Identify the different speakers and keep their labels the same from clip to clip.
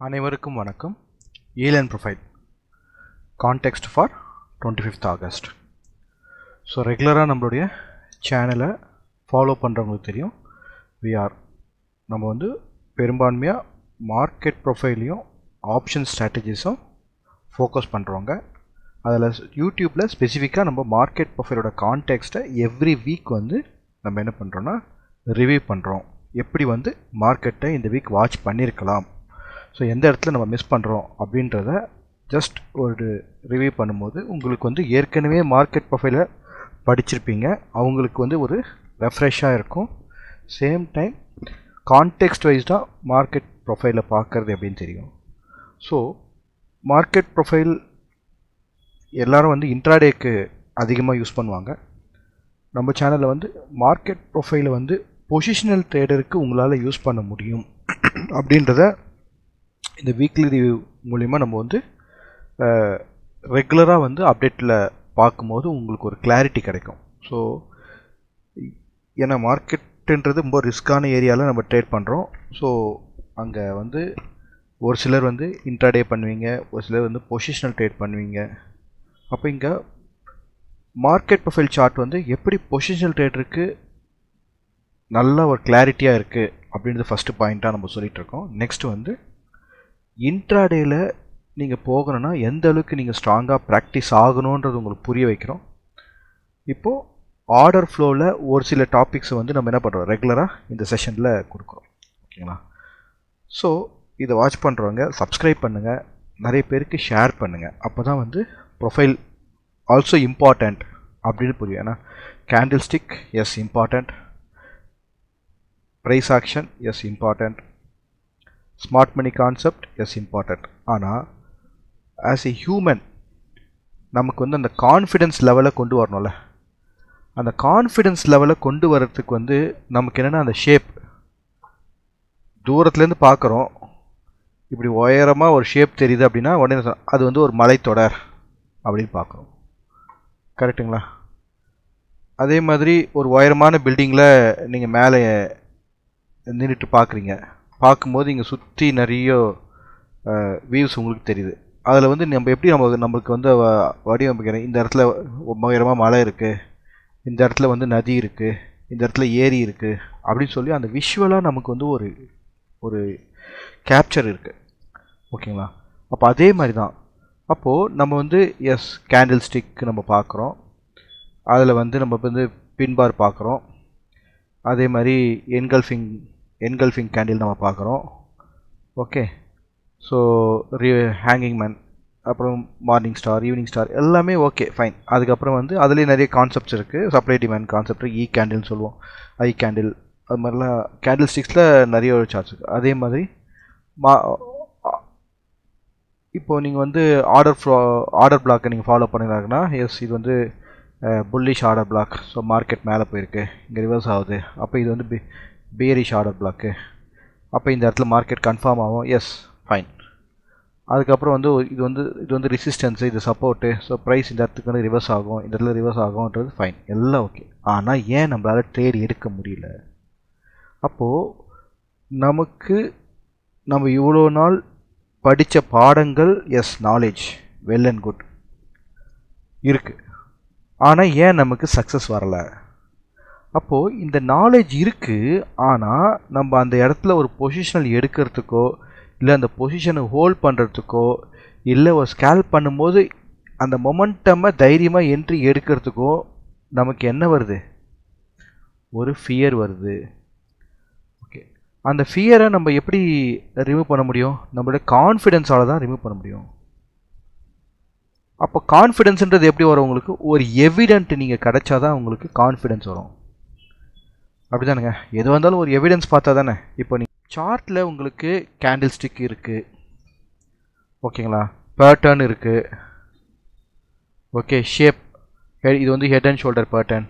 Speaker 1: அனைவருக்கும் வணக்கம். Elon profile context for 25th August. So ரெகுலராக நம்மளுடைய சேனலை ஃபாலோ பண்ணுறவங்களுக்கு தெரியும். நம்ம வந்து பெரும்பான்மையாக மார்க்கெட் ப்ரொஃபைலையும் ஆப்ஷன் ஸ்ட்ராட்டஜிஸும் ஃபோக்கஸ் பண்ணுறவங்க. அதில் யூடியூப்பில் ஸ்பெசிஃபிக்காக நம்ம மார்க்கெட் ப்ரொஃபைலோட கான்டெக்ஸ்ட்டை எவ்ரி வீக் வந்து நம்ம என்ன பண்ணுறோன்னா ரிவ்யூ பண்ணுறோம். எப்படி வந்து மார்க்கெட்டை இந்த வீக் வாட்ச் பண்ணியிருக்கலாம், ஸோ எந்த இடத்துல நம்ம மிஸ் பண்ணுறோம் அப்படின்றத ஜஸ்ட் ஒரு ரிவ்யூ பண்ணும்போது உங்களுக்கு வந்து ஏற்கனவே மார்க்கெட் ப்ரொஃபைலை படிச்சிருப்பீங்க, அவங்களுக்கு வந்து ஒரு ரெஃப்ரெஷ்ஷாக இருக்கும். சேம் டைம் கான்டெக்ஸ்ட் வைஸ்டாக மார்க்கெட் ப்ரொஃபைலை பார்க்குறது எப்படின்னு தெரியும். ஸோ மார்க்கெட் ப்ரொஃபைல் எல்லோரும் வந்து இன்ட்ராடேக்கு அதிகமாக யூஸ் பண்ணுவாங்க. நம்ம சேனலில் வந்து மார்க்கெட் ப்ரொஃபைலை வந்து பொசிஷனல் ட்ரேடருக்கு உங்களால் யூஸ் பண்ண முடியும் அப்படின்றத இந்த வீக்லி ரிவ்யூ மூலிமா நம்ம வந்து ரெகுலராக வந்து அப்டேட்டில் பார்க்கும்போது உங்களுக்கு ஒரு கிளாரிட்டி கிடைக்கும். ஸோ ஏன்னா மார்க்கெட்டுன்றது ரொம்ப ரிஸ்க்கான ஏரியாவில் நம்ம ட்ரேட் பண்ணுறோம். ஸோ அங்கே வந்து ஒரு சிலர் வந்து இன்ட்ராடே பண்ணுவீங்க, ஒரு சிலர் வந்து பொசிஷனல் ட்ரேட் பண்ணுவீங்க. அப்போ இங்கே மார்க்கெட் ப்ரொஃபைல் சார்ட் வந்து எப்படி பொசிஷனல் ட்ரேடருக்கு நல்ல ஒரு கிளாரிட்டியாக இருக்குது அப்படின்றது ஃபஸ்ட்டு பாயிண்ட்டாக நம்ம சொல்லிகிட்ருக்கோம். நெக்ஸ்ட்டு வந்து இன்ட்ராடேயில் நீங்கள் போகணுன்னா எந்த அளவுக்கு நீங்கள் ஸ்ட்ராங்காக ப்ராக்டிஸ் ஆகணுன்றது உங்களுக்கு புரிய வைக்கிறோம். இப்போது ஆர்டர் ஃப்ளோவில் ஒரு சில டாபிக்ஸை வந்து நம்ம என்ன பண்ணுறோம், ரெகுலராக இந்த செஷனில் கொடுக்குறோம். ஓகேங்களா? ஸோ இதை வாட்ச் பண்ணுறவங்க சப்ஸ்கிரைப் பண்ணுங்கள், நிறைய பேருக்கு ஷேர் பண்ணுங்கள். அப்போ தான் வந்து ப்ரொஃபைல் ஆல்சோ இம்பார்ட்டண்ட் அப்படின்னு புரியும். ஏன்னா candle stick is important, price action is important, smart money concept is important. ஆனால் ஆஸ் எ ஹியூமன் நமக்கு வந்து அந்த கான்ஃபிடென்ஸ் லெவலை கொண்டு வரணும்ல. அந்த கான்ஃபிடென்ஸ் லெவலை கொண்டு வரதுக்கு வந்து நமக்கு என்னென்னா அந்த ஷேப் தூரத்துலேருந்து பார்க்குறோம், இப்படி உயரமாக ஒரு ஷேப் தெரியுது அப்படின்னா உடனே அது வந்து ஒரு மலைத்தொடர் அப்படின்னு பார்க்குறோம். கரெக்டுங்களா? அதே மாதிரி ஒரு உயரமான பில்டிங்கில் நீங்கள் மேலே நின்றுட்டு பார்க்கும்போது இங்கே சுற்றி நிறைய வியூஸ் உங்களுக்கு தெரியுது. அதில் வந்து நம்ம எப்படி நம்மளுக்கு வந்து வடிவமைக்கிறேன், இந்த இடத்துல உயரமாக மலை இருக்குது, இந்த இடத்துல வந்து நதி இருக்குது, இந்த இடத்துல ஏரி இருக்குது அப்படின்னு சொல்லி அந்த விஷுவலாக நமக்கு வந்து ஒரு கேப்சர் இருக்குது. ஓகேங்களா? அப்போ அதே மாதிரி தான் அப்போது நம்ம வந்து எஸ் கேண்டில் ஸ்டிக் நம்ம பார்க்குறோம், அதில் வந்து நம்ம வந்து பின்பார் பார்க்குறோம், அதே மாதிரி என்கல்ஃபிங் கேண்டில் நம்ம பார்க்குறோம். ஓகே, ஸோ ஹேங்கிங் மேன், அப்புறம் மார்னிங் ஸ்டார், ஈவினிங் ஸ்டார் எல்லாமே ஓகே ஃபைன். அதுக்கப்புறம் வந்து அதுலேயே நிறைய கான்செப்ட்ஸ் இருக்குது. சப்ளை டிமாண்ட் கான்செப்ட், இ கேண்டில்னு சொல்லுவோம், ஐ கேண்டில், அது மாதிரிலாம் கேண்டில் ஸ்டிக்ஸில் நிறைய சார்ட்ஸ் இருக்குது. அதே மாதிரி இப்போது நீங்கள் வந்து ஆர்டர் பிளாக்கை நீங்கள் ஃபாலோ பண்ணிங்கன்னா எஸ் இது வந்து bullish order black. So market மேலே போயிருக்கு, இங்கே ரிவர்ஸ் ஆகுது, அப்போ இது வந்து பேரிஷ் ஆர்டர் பிளாக்கு, அப்போ இந்த இடத்துல மார்க்கெட் கன்ஃபார்ம் ஆகும், எஸ் ஃபைன். அதுக்கப்புறம் வந்து இது வந்து ரெசிஸ்டன்ஸு, இது சப்போர்ட்டு, ஸோ ப்ரைஸ் இந்த இடத்துக்கு வந்து ரிவர்ஸ் ஆகும், இந்த இடத்துல ரிவர்ஸ் ஆகும்ன்றது ஃபைன், எல்லாம் ஓகே. ஆனால் ஏன் நம்மளால் ட்ரேட் எடுக்க முடியல? அப்போது நம்ம இவ்வளோ நாள் படித்த பாடங்கள் as knowledge well and good இருக்குது, ஆனால் ஏன் நமக்கு சக்ஸஸ் வரலை? அப்போது இந்த நாலேஜ் இருக்குது, ஆனால் நம்ம அந்த இடத்துல ஒரு பொசிஷனல் எடுக்கிறதுக்கோ இல்லை அந்த பொசிஷனை ஹோல்ட் பண்ணுறதுக்கோ இல்லை ஒரு ஸ்கேல்ப் பண்ணும்போது அந்த மொமெண்டமை தைரியமாக என்ட்ரி எடுக்கிறதுக்கோ நமக்கு என்ன வருது? ஒரு ஃபியர் வருது. ஓகே, அந்த ஃபியரை நம்ம எப்படி ரிமூவ் பண்ண முடியும்? நம்மளோட கான்ஃபிடென்ஸால் தான் ரிமூவ் பண்ண முடியும். அப்போ கான்ஃபிடென்ஸுன்றது எப்படி வரும்? உங்களுக்கு ஒரு எவிடென்ட் நீங்கள் கிடைச்சாதான் உங்களுக்கு கான்ஃபிடென்ஸ் வரும். அப்படி தானுங்க, எது வந்தாலும் ஒரு எவிடன்ஸ் பார்த்தா தானே. இப்போ நீங்கள் சார்ட்டில் உங்களுக்கு கேண்டில் ஸ்டிக் இருக்குது, ஓகேங்களா, பேட்டர்ன் இருக்குது, ஓகே, ஷேப், இது வந்து ஹெட் அண்ட் ஷோல்டர் பேட்டர்ன்,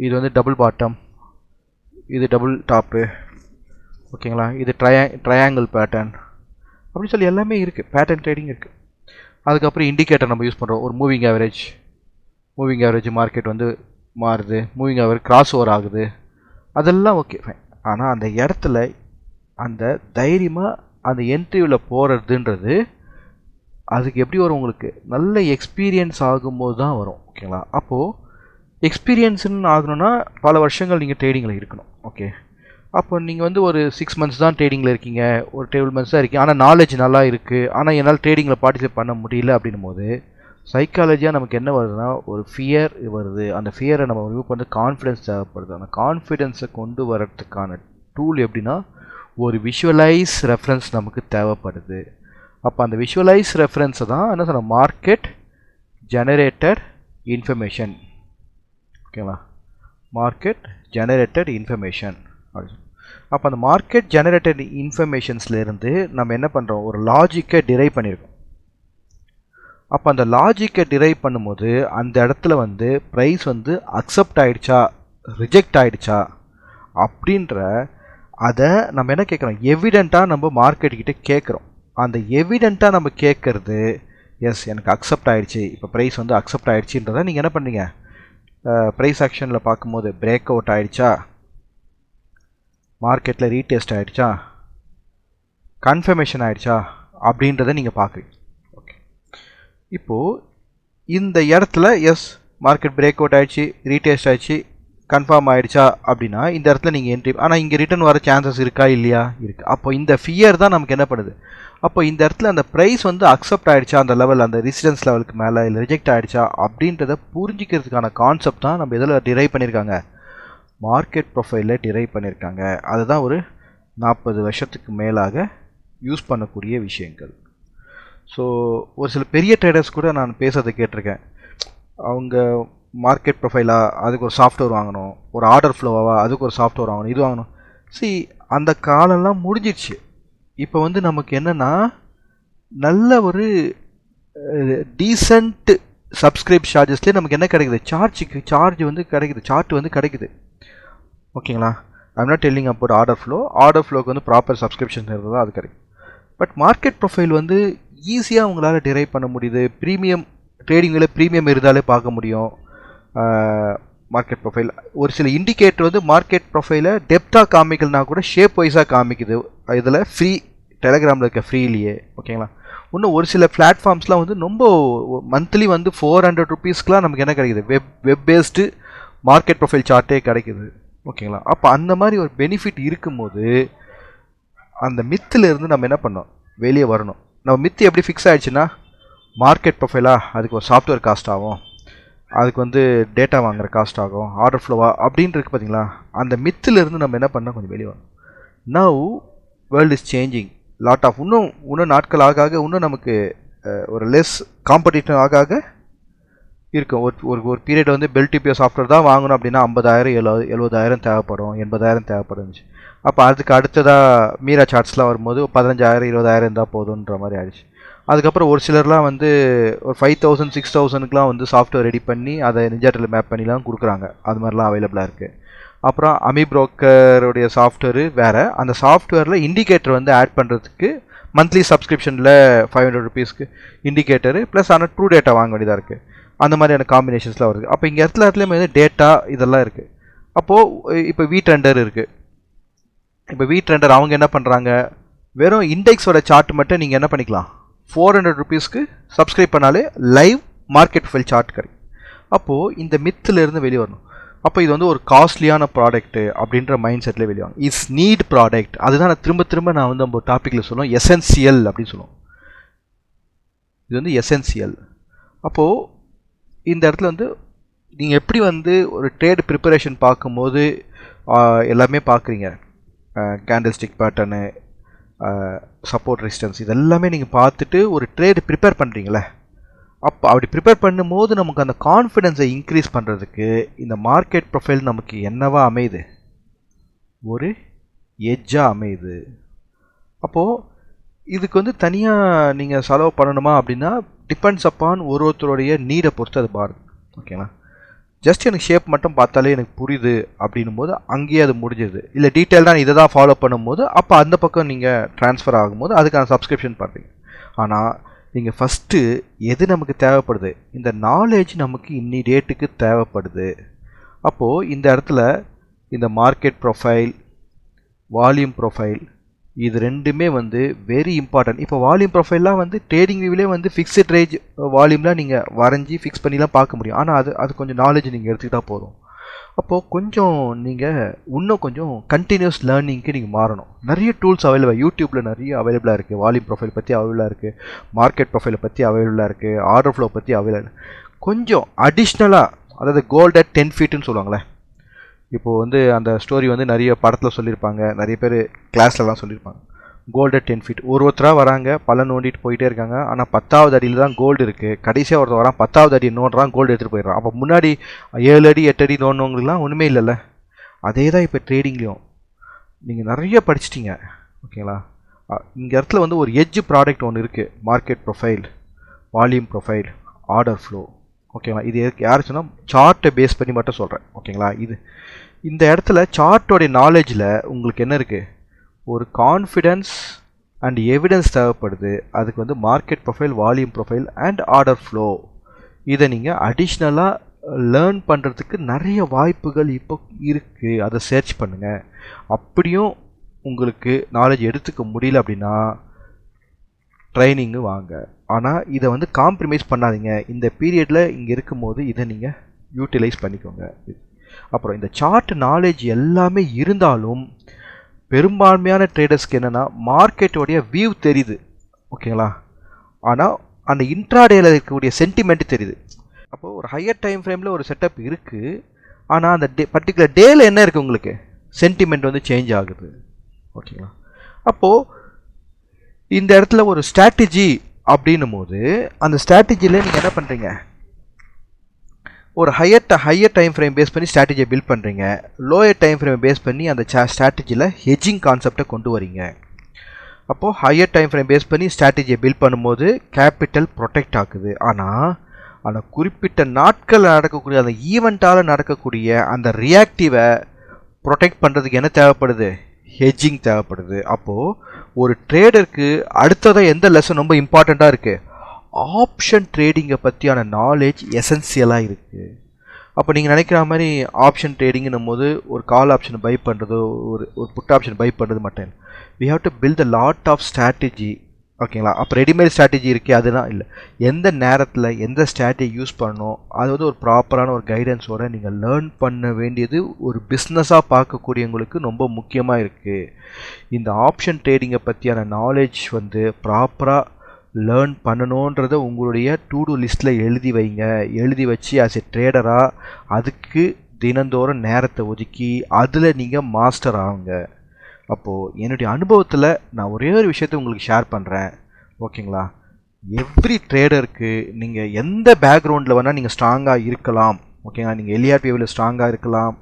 Speaker 1: இது வந்து டபுள் பாட்டம், இது டபுள் டாப்பு, ஓகேங்களா, இது ட்ரையாங்கிள் பேட்டர்ன் அப்படின்னு சொல்லி எல்லாமே இருக்குது, பேட்டர்ன் ட்ரேடிங் இருக்குது. அதுக்கப்புறம் இண்டிகேட்டர் நம்ம யூஸ் பண்ணுறோம், ஒரு மூவிங் ஆவரேஜ் மார்க்கெட் வந்து மாறுது, மூவிங் ஆவரேஜ் கிராஸ் ஓவர் ஆகுது, அதெல்லாம் ஓகே ஃபைன். ஆனால் அந்த இடத்துல அந்த தைரியமாக அந்த என்ட்ரியில் போகிறதுன்றது அதுக்கு எப்படி வரும், உங்களுக்கு நல்ல எக்ஸ்பீரியன்ஸ் ஆகும்போது தான் வரும். ஓகேங்களா? அப்போது எக்ஸ்பீரியன்ஸுன்னு ஆகணும்னா பல வருஷங்கள் நீங்கள் ட்ரேடிங்கில் இருக்கணும். ஓகே, அப்போ நீங்கள் வந்து ஒரு 6 months தான் ட்ரேடிங்கில் இருக்கீங்க, ஒரு 12 months தான் இருக்கீங்க, ஆனால் நாலேஜ் நல்லா இருக்குது, ஆனால் என்னால் ட்ரேடிங்கில் பார்ட்டிசிபேட் பண்ண முடியல அப்படின்னும் போது சைக்காலஜியாக நமக்கு என்ன வருதுன்னா ஒரு ஃபியர் வருது. அந்த ஃபியரை நம்ம ரிமூவ் பண்ணி கான்ஃபிடென்ஸ் தேவைப்படுது. அந்த கான்ஃபிடென்ஸை கொண்டு வரதுக்கான டூல் எப்படின்னா ஒரு விஷுவலைஸ் ரெஃபரன்ஸ் நமக்கு தேவைப்படுது. அப்போ அந்த விஷுவலைஸ் ரெஃபரன்ஸை தான் என்ன சொன்ன, மார்க்கெட் ஜெனரேட்டட் இன்ஃபர்மேஷன். ஓகேங்களா? Market generated information. அப்போ அந்த மார்க்கெட் ஜெனரேட்டட் இன்ஃபர்மேஷன்ஸ்லேருந்து நம்ம என்ன பண்ணுறோம், ஒரு லாஜிக்கை டிரைவ் பண்ணியிருக்கோம். அப்போ அந்த லாஜிக்கை டிரைவ் பண்ணும்போது அந்த இடத்துல வந்து ப்ரைஸ் வந்து அக்செப்ட் ஆகிடுச்சா ரிஜெக்ட் ஆகிடுச்சா அப்படின்ற அதை நம்ம என்ன கேட்குறோம், எவிடெண்ட்டாக நம்ம மார்க்கெட்டுக்கிட்ட கேட்குறோம். அந்த எவிடெண்ட்டாக நம்ம கேட்குறது எஸ் எனக்கு அக்செப்ட் ஆகிடுச்சு, இப்போ ப்ரைஸ் வந்து அக்செப்ட் ஆகிடுச்சின்றதை நீங்கள் என்ன பண்ணீங்க, ப்ரைஸ் ஆக்ஷனில் பார்க்கும்போது பிரேக் அவுட் ஆகிடுச்சா, மார்க்கெட்டில் ரீடெஸ்ட் ஆகிடுச்சா, கன்ஃபர்மேஷன் ஆகிடுச்சா அப்படின்றத நீங்கள் பார்க்குறீங்க. ஓகே, இப்போது இந்த இடத்துல எஸ் மார்க்கெட் பிரேக் அவுட் ஆகிடுச்சு, ரீடெஸ்ட் ஆகிடுச்சு, கன்ஃபார்ம் ஆகிடுச்சா அப்படின்னா இந்த இடத்துல நீங்கள் என்ட்ரி, ஆனால் இங்கே ரிட்டர்ன் வர சான்சஸ் இருக்கா இல்லையா, இருக்குது. அப்போ இந்த ஃபியர் தான் நமக்கு என்ன பண்ணுது, அப்போ இந்த இடத்துல அந்த ப்ரைஸ் வந்து அக்செப்ட் ஆகிடுச்சா அந்த லெவல், அந்த ரெசிடென்ஸ் லெவலுக்கு மேலே, இல்லை ரிஜெக்ட் ஆகிடுச்சா அப்படின்றத புரிஞ்சிக்கிறதுக்கான கான்செப்ட் தான் நம்ம இதில் டிரைவ் பண்ணியிருக்காங்க, மார்க்கெட் ப்ரொஃபைலில் டிரைவ் பண்ணியிருக்காங்க. அதுதான் ஒரு 40 வருஷத்துக்கு மேலாக யூஸ் பண்ணக்கூடிய விஷயங்கள். ஸோ ஒரு சில பெரிய ட்ரேடர்ஸ் கூட நான் பேசுறதை கேட்டிருக்கேன். அவங்க மார்க்கெட் ப்ரொஃபைலாக அதுக்கு ஒரு சாஃப்ட்வேர் வாங்கணும், ஒரு ஆர்டர் ஃப்ளோவாக அதுக்கு ஒரு சாஃப்ட்வேர் வாங்கணும், இது வாங்கணும். அந்த காலம்லாம் முடிஞ்சிடுச்சு. இப்போ வந்து நமக்கு என்னென்னா நல்ல ஒரு டீசெண்ட் சப்ஸ்கிரைப் சார்ஜஸ்லேயே நமக்கு என்ன கிடைக்குது, சார்ஜ் வந்து கிடைக்குது, சார்ட் வந்து கிடைக்குது. ஓகேங்களா? I'm not telling about order ஃப்ளோக்கு வந்து ப்ராப்பர் சப்ஸ்கிரிப்ஷன் இருக்கிறது அது கிடைக்கும். பட் மார்க்கெட் ப்ரொஃபைல் வந்து ஈஸியாக உங்களால் டிரைவ் பண்ண முடியுது. ப்ரீமியம் ட்ரேடிங்கில் ப்ரீமியம் இருந்தாலே பார்க்க முடியும் மார்க்கெட் ப்ரொஃபைல். ஒரு சில இண்டிகேட்டர் வந்து மார்க்கெட் ப்ரொஃபைலை டெப்த்தாக காமிக்கலனா கூட ஷேப் வைஸாக காமிக்குது. இதில் ஃப்ரீ டெலகிராமில் இருக்க ஃப்ரீலியே. ஓகேங்களா? இன்னும் ஒரு சில பிளாட்ஃபார்ம்ஸ்லாம் வந்து ரொம்ப மந்த்லி வந்து 400 rupeesக்குலாம் நமக்கு என்ன கிடைக்குது, வெப் பேஸ்டு மார்க்கெட் ப்ரொஃபைல் சார்ட்டே கிடைக்குது. ஓகேங்களா? அப்போ அந்த மாதிரி ஒரு பெனிஃபிட் இருக்கும்போது அந்த மித்தில் இருந்து நம்ம என்ன பண்ணோம், வெளியே வரணும். நம்ம மித்து எப்படி ஃபிக்ஸ் ஆகிடுச்சுன்னா மார்க்கெட் ப்ரொஃபைலாக அதுக்கு ஒரு சாஃப்ட்வேர் காஸ்ட் ஆகும், அதுக்கு வந்து டேட்டா வாங்குகிற காஸ்ட் ஆகும், ஆர்டர் ஃப்ளோவா அப்படின்னு இருக்குது பார்த்தீங்களா. அந்த மித்திலிருந்து நம்ம என்ன பண்ணால் கொஞ்சம் வெளியே வரும். Now world is changing lot of. இன்னும் நாட்கள் ஆக இன்னும் நமக்கு ஒரு லெஸ் காம்படிட்டிவ் ஆக இருக்கும். ஒரு பீரியட் வந்து பெல் டிபிஓ சாஃப்ட்வேர் தான் வாங்கணும் அப்படின்னா 50,000 70,000 தேவைப்படும், 80,000 தேவைப்படுச்சு. அப்போ அதுக்கு அடுத்ததாக மீரா சார்ட்ஸ்லாம் வரும்போது 15,000 20,000 இருந்தால் போதுன்ற மாதிரி ஆயிடுச்சு. அதுக்கப்புறம் ஒரு சிலர்லாம் வந்து ஒரு 5,000 6,000க்குலாம் வந்து சாஃப்ட்வேர் ரெடி பண்ணி அதை நிஜாட்டில் மேப் பண்ணிலாம் கொடுக்குறாங்க. அது மாதிரிலாம் அவைலபிளாக இருக்குது. அப்புறம் அமி புரோக்கருடைய சாஃப்ட்வேர் வேறு. அந்த சாஃப்ட்வேரில் இண்டிகேட்டர் வந்து ஆட் பண்ணுறதுக்கு மந்த்லி சப்ஸ்கிரிப்ஷனில் 500 rupeesக்கு இண்டிகேட்டரு ப்ளஸ் ஆனால் ட்ரூ டேட்டா வாங்க வேண்டியதாக இருக்குது. அந்த மாதிரியான காம்பினேஷன்ஸ்லாம் வருது. அப்போ இங்கே இடத்துலையுமே வந்து டேட்டா இதெல்லாம் இருக்குது. அப்போது இப்போ வீட்ரெண்டர் இருக்குது. இப்போ வீட்ரெண்டர் அவங்க என்ன பண்ணுறாங்க, வெறும் இண்டெக்ஸோட சார்ட் மட்டும் நீங்கள் என்ன பண்ணிக்கலாம், 400 rupeesக்கு சப்ஸ்கிரைப் பண்ணாலே லைவ் மார்க்கெட் ப்ரொஃபைல் சார்ட் கிடைக்கும். அப்போது இந்த மித்திலிருந்து வெளியே வரணும். அப்போ இது வந்து ஒரு காஸ்ட்லியான ப்ராடக்ட்டு அப்படின்ற மைண்ட் செட்டில் வெளியே வாங்க. It's need product. அதுதான் நான் திரும்ப நான் வந்து நம்ம டாப்பிக்கில் சொல்லுவோம் எசென்சியல் அப்படின்னு சொல்லுவோம். இது வந்து எசென்சியல். அப்போது இந்த இடத்துல வந்து நீங்கள் எப்படி வந்து ஒரு ட்ரேட் ப்ரிப்பரேஷன் பார்க்கும்போது எல்லாமே பார்க்குறீங்க, candle stick pattern, support resistance, இதெல்லாமே நீங்கள் பார்த்துட்டு ஒரு ட்ரேடு ப்ரிப்பேர் பண்ணுறீங்களே, அப்போ அப்படி ப்ரிப்பேர் பண்ணும்போது நமக்கு அந்த கான்ஃபிடென்ஸை இன்க்ரீஸ் பண்ணுறதுக்கு இந்த மார்க்கெட் ப்ரொஃபைல் நமக்கு என்னவா அமையுது, ஒரு எட்ஜாக அமையுது. அப்போது இதுக்கு வந்து தனியாக நீங்கள் செலவு பண்ணணுமா அப்படின்னா டிபெண்ட்ஸ் அப்பான் ஒருத்தருடைய நீடை பொறுத்து அது பாருங்க. ஓகேங்களா? ஜஸ்ட் எனக்கு ஷேப் மட்டும் பார்த்தாலே எனக்கு புரியுது அப்படின்னும் போது அங்கேயே அது முடிஞ்சிடுது. இல்லை டீட்டெயில்டாக இதை தான் ஃபாலோ பண்ணும்போது அப்போ அந்த பக்கம் நீங்கள் ட்ரான்ஸ்ஃபர் ஆகும்போது அதுக்கான சப்ஸ்கிரிப்ஷன் பண்ணுறீங்க. ஆனால் நீங்கள் ஃபஸ்ட்டு எது நமக்கு தேவைப்படுது, இந்த நாலேஜ் நமக்கு இன்னி டேட்டுக்கு தேவைப்படுது. அப்போது இந்த இடத்துல இந்த மார்க்கெட் ப்ரொஃபைல், வால்யூம் ப்ரொஃபைல், இது ரெண்டுமே வந்து வெரி இம்பார்ட்டன்ட். இப்போ வால்யூம் ப்ரொஃபைல்லாம் வந்து ட்ரேடிங் வியூவிலே வந்து ஃபிக்ஸ்ட் ரேஞ்ச் வால்யூம்லாம் நீங்கள் வரைஞ்சி ஃபிக்ஸ் பண்ணிலாம் பார்க்க முடியும். ஆனால் அது கொஞ்சம் நாலேஜ் நீங்கள் எடுத்துக்கிட்டால் போதும். அப்போது கொஞ்சம் நீங்கள் இன்னும் கொஞ்சம் கண்டினியூஸ் லேர்னிங்க்கு நீங்கள் மாறணும். நிறைய டூல்ஸ் அவைலபிள், யூடியூப்பில் நிறைய அவைலபிளாக இருக்குது. வால்யூம் ப்ரொஃபைல் பற்றி அவைலபிளாக இருக்குது, மார்க்கெட் ப்ரொஃபைலை பற்றி அவைலபிளாக இருக்குது, ஆர்டர் ஃப்ளோ பற்றி அவைலபிள். கொஞ்சம் அடிஷ்னலாக, அதாவது கோல்ட் அட் 10 ஃபீட்டுன்னு சொல்லுவாங்களே, இப்போது வந்து அந்த ஸ்டோரி வந்து நிறைய படத்தில் சொல்லியிருப்பாங்க, நிறைய பேர் கிளாஸ்லலாம் சொல்லியிருப்பாங்க. கோல்டு 10 ஃபீட் ஒருத்தராக வராங்க, பல நோண்டிட்டு போயிட்டே இருக்காங்க. ஆனால் 10வது அடியில் தான் கோல்டு இருக்குது. கடைசியாக ஒருத்தர் வரான், 10வது அடி நோண்டுறான், கோல்டு எடுத்துகிட்டு போயிடுறான். அப்போ முன்னாடி 7 அடி 8 அடி நோண்டினவங்களுக்குலாம் ஒன்றுமே இல்லைல்ல. அதே தான் இப்போ ட்ரேடிங்லேயும் நீங்கள் நிறைய படிச்சிட்டிங்க, ஓகேங்களா. இங்கே இடத்துல வந்து ஒரு எட்ஜ் ப்ராடக்ட் ஒன்று இருக்குது, market profile, volume profile, order flow, ஓகேங்களா. இது யார் சொன்னால் சார்ட்டை பேஸ் பண்ணி மட்டும் சொல்கிறேன், ஓகேங்களா. இந்த இடத்துல சார்ட்டோடைய நாலேஜில் உங்களுக்கு என்ன இருக்குது, ஒரு கான்ஃபிடென்ஸ் அண்ட் எவிடன்ஸ் தேவைப்படுது. அதுக்கு வந்து market profile, volume profile and order flow, இதை நீங்கள் அடிஷ்னலாக லேர்ன் பண்ணுறதுக்கு நிறைய வாய்ப்புகள் இப்போ இருக்குது. அதை சர்ச் பண்ணுங்கள். அப்படியும் உங்களுக்கு நாலேஜ் எடுத்துக்க முடியல அப்படின்னா ட்ரைனிங்கு வாங்க. ஆனால் இதை வந்து காம்ப்ரமைஸ் பண்ணாதீங்க. இந்த பீரியடில் இங்கே இருக்கும்போது இதை நீங்கள் யூட்டிலைஸ் பண்ணிக்கோங்க. அப்புறம் இந்த சார்ட் நாலேஜ் எல்லாமே இருந்தாலும் பெரும்பான்மையான ட்ரேடர்ஸ்க்கு என்னென்னா மார்க்கெட்டோடைய வியூ தெரியுது, ஓகேங்களா. ஆனால் அந்த இன்ட்ராடேயில் இருக்கக்கூடிய சென்டிமெண்ட் தெரியுது. அப்போது ஒரு ஹையர் டைம் ஃப்ரேமில் ஒரு செட்டப் இருக்குது, ஆனால் அந்த பர்டிகுலர் டேயில் என்ன இருக்குது, உங்களுக்கு சென்டிமெண்ட் வந்து சேஞ்ச் ஆகுது, ஓகேங்களா. அப்போது இந்த இடத்துல ஒரு ஸ்ட்ராட்டஜி அப்படின்னும் போது அந்த ஸ்ட்ராட்டஜியில் நீங்கள் என்ன பண்ணுறீங்க, ஒரு ஹையர் டைம் ஃப்ரேம் பேஸ் பண்ணி ஸ்ட்ராட்டஜியை பில்ட் பண்ணுறீங்க. லோயர் டைம் ஃப்ரேமை பேஸ் பண்ணி அந்த ஸ்ட்ராட்டஜியில் ஹெஜிங் கான்செப்டை கொண்டு வரீங்க. அப்போது ஹையர் டைம் ஃப்ரேம் பேஸ் பண்ணி ஸ்ட்ராட்டஜியை பில்ட் பண்ணும்போது கேபிட்டல் ப்ரொடெக்ட் ஆகுது. ஆனால் அந்த குறிப்பிட்ட நாட்கள் நடக்கக்கூடிய அந்த ஈவெண்ட்டால் நடக்கக்கூடிய அந்த ரியாக்டிவை ப்ரொடெக்ட் பண்ணுறதுக்கு என்ன தேவைப்படுது, ஹெஜிங் தேவைப்படுது. அப்போது ஒரு ட்ரேடருக்கு அடுத்ததாக எந்த லெசன் ரொம்ப இம்பார்ட்டண்ட்டாக இருக்குது, ஆப்ஷன் ட்ரேடிங்கை பற்றியான நாலேஜ் எசென்சியலாக இருக்குது. அப்போ நீங்கள் நினைக்கிற மாதிரி ஆப்ஷன் ட்ரேடிங்கும் போது ஒரு கால் ஆப்ஷனை பை பண்ணுறதோ ஒரு புட் ஆப்ஷன் பை பண்ணுறது மட்டும் இல்லை. We have to build a lot of strategy, ஓகேங்களா. அப்போ ரெடிமேட் ஸ்ட்ராட்டஜி இருக்குது, அதுதான் இல்லை. எந்த நேரத்தில் எந்த ஸ்ட்ராட்டஜி யூஸ் பண்ணணும், அது வந்து ஒரு ப்ராப்பரான ஒரு கைடன்ஸோடு நீங்கள் லேர்ன் பண்ண வேண்டியது ஒரு பிஸ்னஸாக பார்க்கக்கூடியவங்களுக்கு ரொம்ப முக்கியமாக இருக்குது. இந்த ஆப்ஷன் ட்ரேடிங்கை பற்றியான நாலேஜ் வந்து ப்ராப்பராக லேர்ன் பண்ணணுன்றதை உங்களுடைய டு டூ லிஸ்ட்டில் எழுதி வைங்க. எழுதி வச்சு ஆஸ் எ ட்ரேடராக அதுக்கு தினந்தோறும் நேரத்தை ஒதுக்கி அதில் நீங்கள் மாஸ்டர் ஆகுங்க. அப்போது என்னுடைய அனுபவத்தில் நான் ஒரே ஒரு விஷயத்தை உங்களுக்கு ஷேர் பண்ணுறேன், ஓகேங்களா. எவ்ரி ட்ரேடருக்கு நீங்கள் எந்த பேக்ரவுண்டில் வேணால் நீங்கள் ஸ்ட்ராங்காக இருக்கலாம், ஓகேங்களா. நீங்கள் எல்ஆர்பியில் ஸ்ட்ராங்காக இருக்கலாம்,